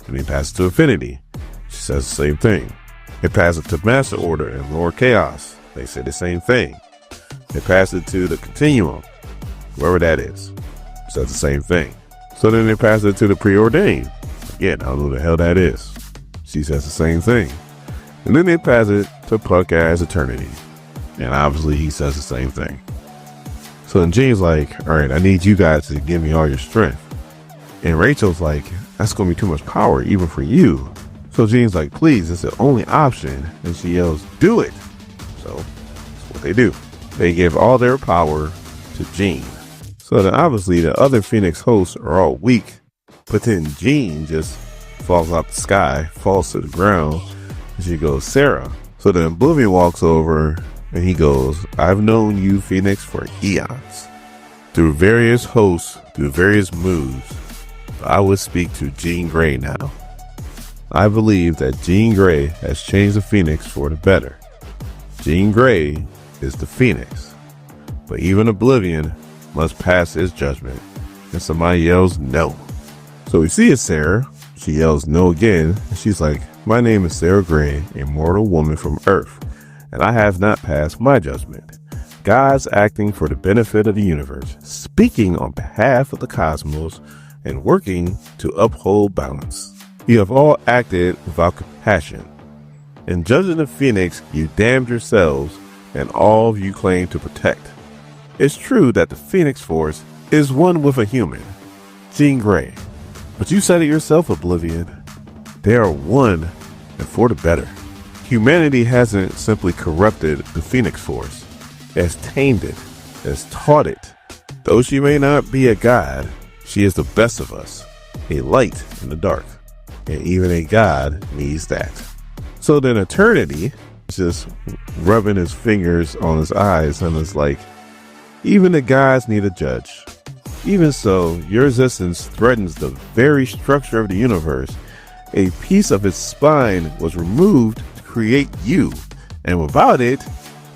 And he passes to Infinity. She says the same thing. It passes to Master Order and Lord Chaos. They say the same thing. It passes to the Continuum, whoever that is, says the same thing. So then they pass it to the Preordained. Again, I don't know who the hell that is. She says the same thing. And then they pass it to punk ass Eternity. And obviously he says the same thing. So then Jean's like, all right, I need you guys to give me all your strength. And Rachel's like, that's going to be too much power, even for you. So Jean's like, please, it's the only option. And she yells, do it. So that's what they do. They give all their power to Jean. So then obviously the other Phoenix hosts are all weak. But then Jean just falls out the sky, falls to the ground. And she goes, Sarah. So then Oblivion walks over and he goes, I've known you, Phoenix, for eons. Through various hosts, through various moves, I would speak to Jean Grey now. I believe that Jean Grey has changed the Phoenix for the better. Jean Grey is the Phoenix. But even Oblivion must pass his judgment. And somebody yells no. So we see it's Sarah. She yells no again. And she's like, my name is Sarah Grey, a mortal woman from Earth. And I have not passed my judgment. God's acting for the benefit of the universe, speaking on behalf of the cosmos, and working to uphold balance. You have all acted without compassion. In judging the Phoenix, you damned yourselves and all you claim to protect. It's true that the Phoenix Force is one with a human, Jean Grey. But you said it yourself, Oblivion. They are one and for the better. Humanity hasn't simply corrupted the Phoenix Force. It has tamed it, it has taught it. Though she may not be a god, she is the best of us, a light in the dark. And even a god needs that. So then Eternity just rubbing his fingers on his eyes and is like, even the gods need a judge. Even so, your existence threatens the very structure of the universe. A piece of its spine was removed to create you. And without it,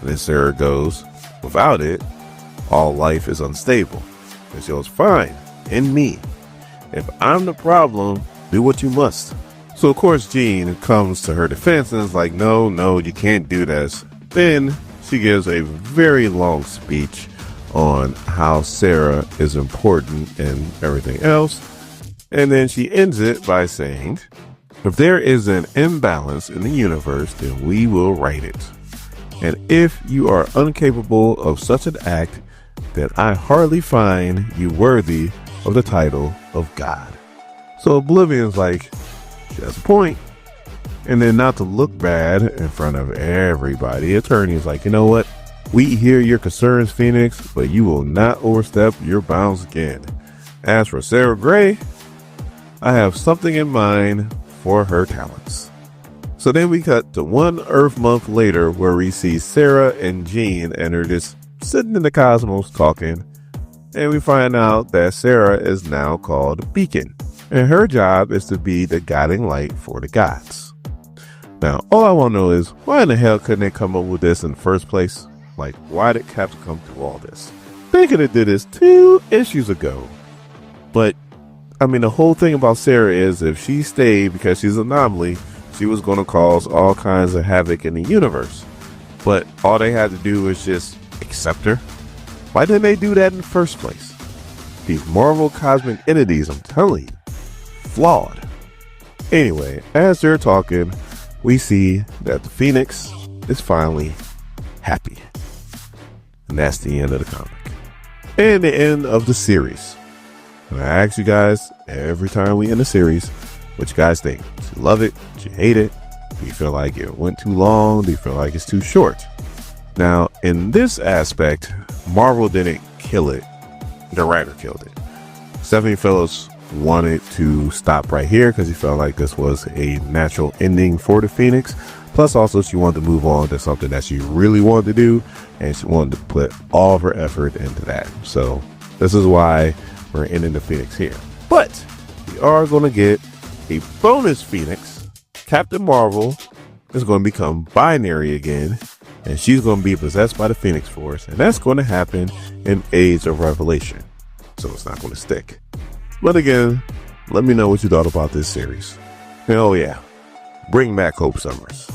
and then Sarah goes, without it, all life is unstable. And she goes, fine, in me. If I'm the problem, do what you must. So of course Jean comes to her defense and is like, no, you can't do this. Then she gives a very long speech on how Sarah is important and everything else. And then she ends it by saying, if there is an imbalance in the universe, then we will right it. And if you are incapable of such an act, then I hardly find you worthy of the title of God. So Oblivion's like, she has a point. And then not to look bad in front of everybody, Attorney is like, you know what? We hear your concerns, Phoenix, but you will not overstep your bounds again. As for Sarah Grey, I have something in mind for her talents. So then we cut to 1 Earth month later where we see Sarah and Jean and they're just sitting in the cosmos talking. And we find out that Sarah is now called Beacon. And her job is to be the guiding light for the gods. Now, all I want to know is, why in the hell couldn't they come up with this in the first place? Like, why did Captain come through all this? They could have did this 2 issues ago. But, I mean, the whole thing about Sarah is if she stayed because she's an anomaly, she was going to cause all kinds of havoc in the universe. But all they had to do was just accept her. Why didn't they do that in the first place? These Marvel cosmic entities, I'm telling you, flawed. Anyway, as they're talking, we see that the Phoenix is finally happy. And that's the end of the comic. And the end of the series. And I ask you guys every time we end a series, what you guys think? Do you love it? Do you hate it? Do you feel like it went too long? Do you feel like it's too short? Now, in this aspect, Marvel didn't kill it. The writer killed it. Stephanie Phillips wanted to stop right here because he felt like this was a natural ending for the Phoenix. Plus, also, she wanted to move on to something that she really wanted to do, and she wanted to put all of her effort into that. So, this is why we're ending the Phoenix here. But we are going to get a bonus Phoenix. Captain Marvel is going to become binary again, and she's going to be possessed by the Phoenix Force, and that's going to happen in Age of Revelation. So, it's not going to stick. But again, let me know what you thought about this series. And oh yeah, bring back Hope Summers.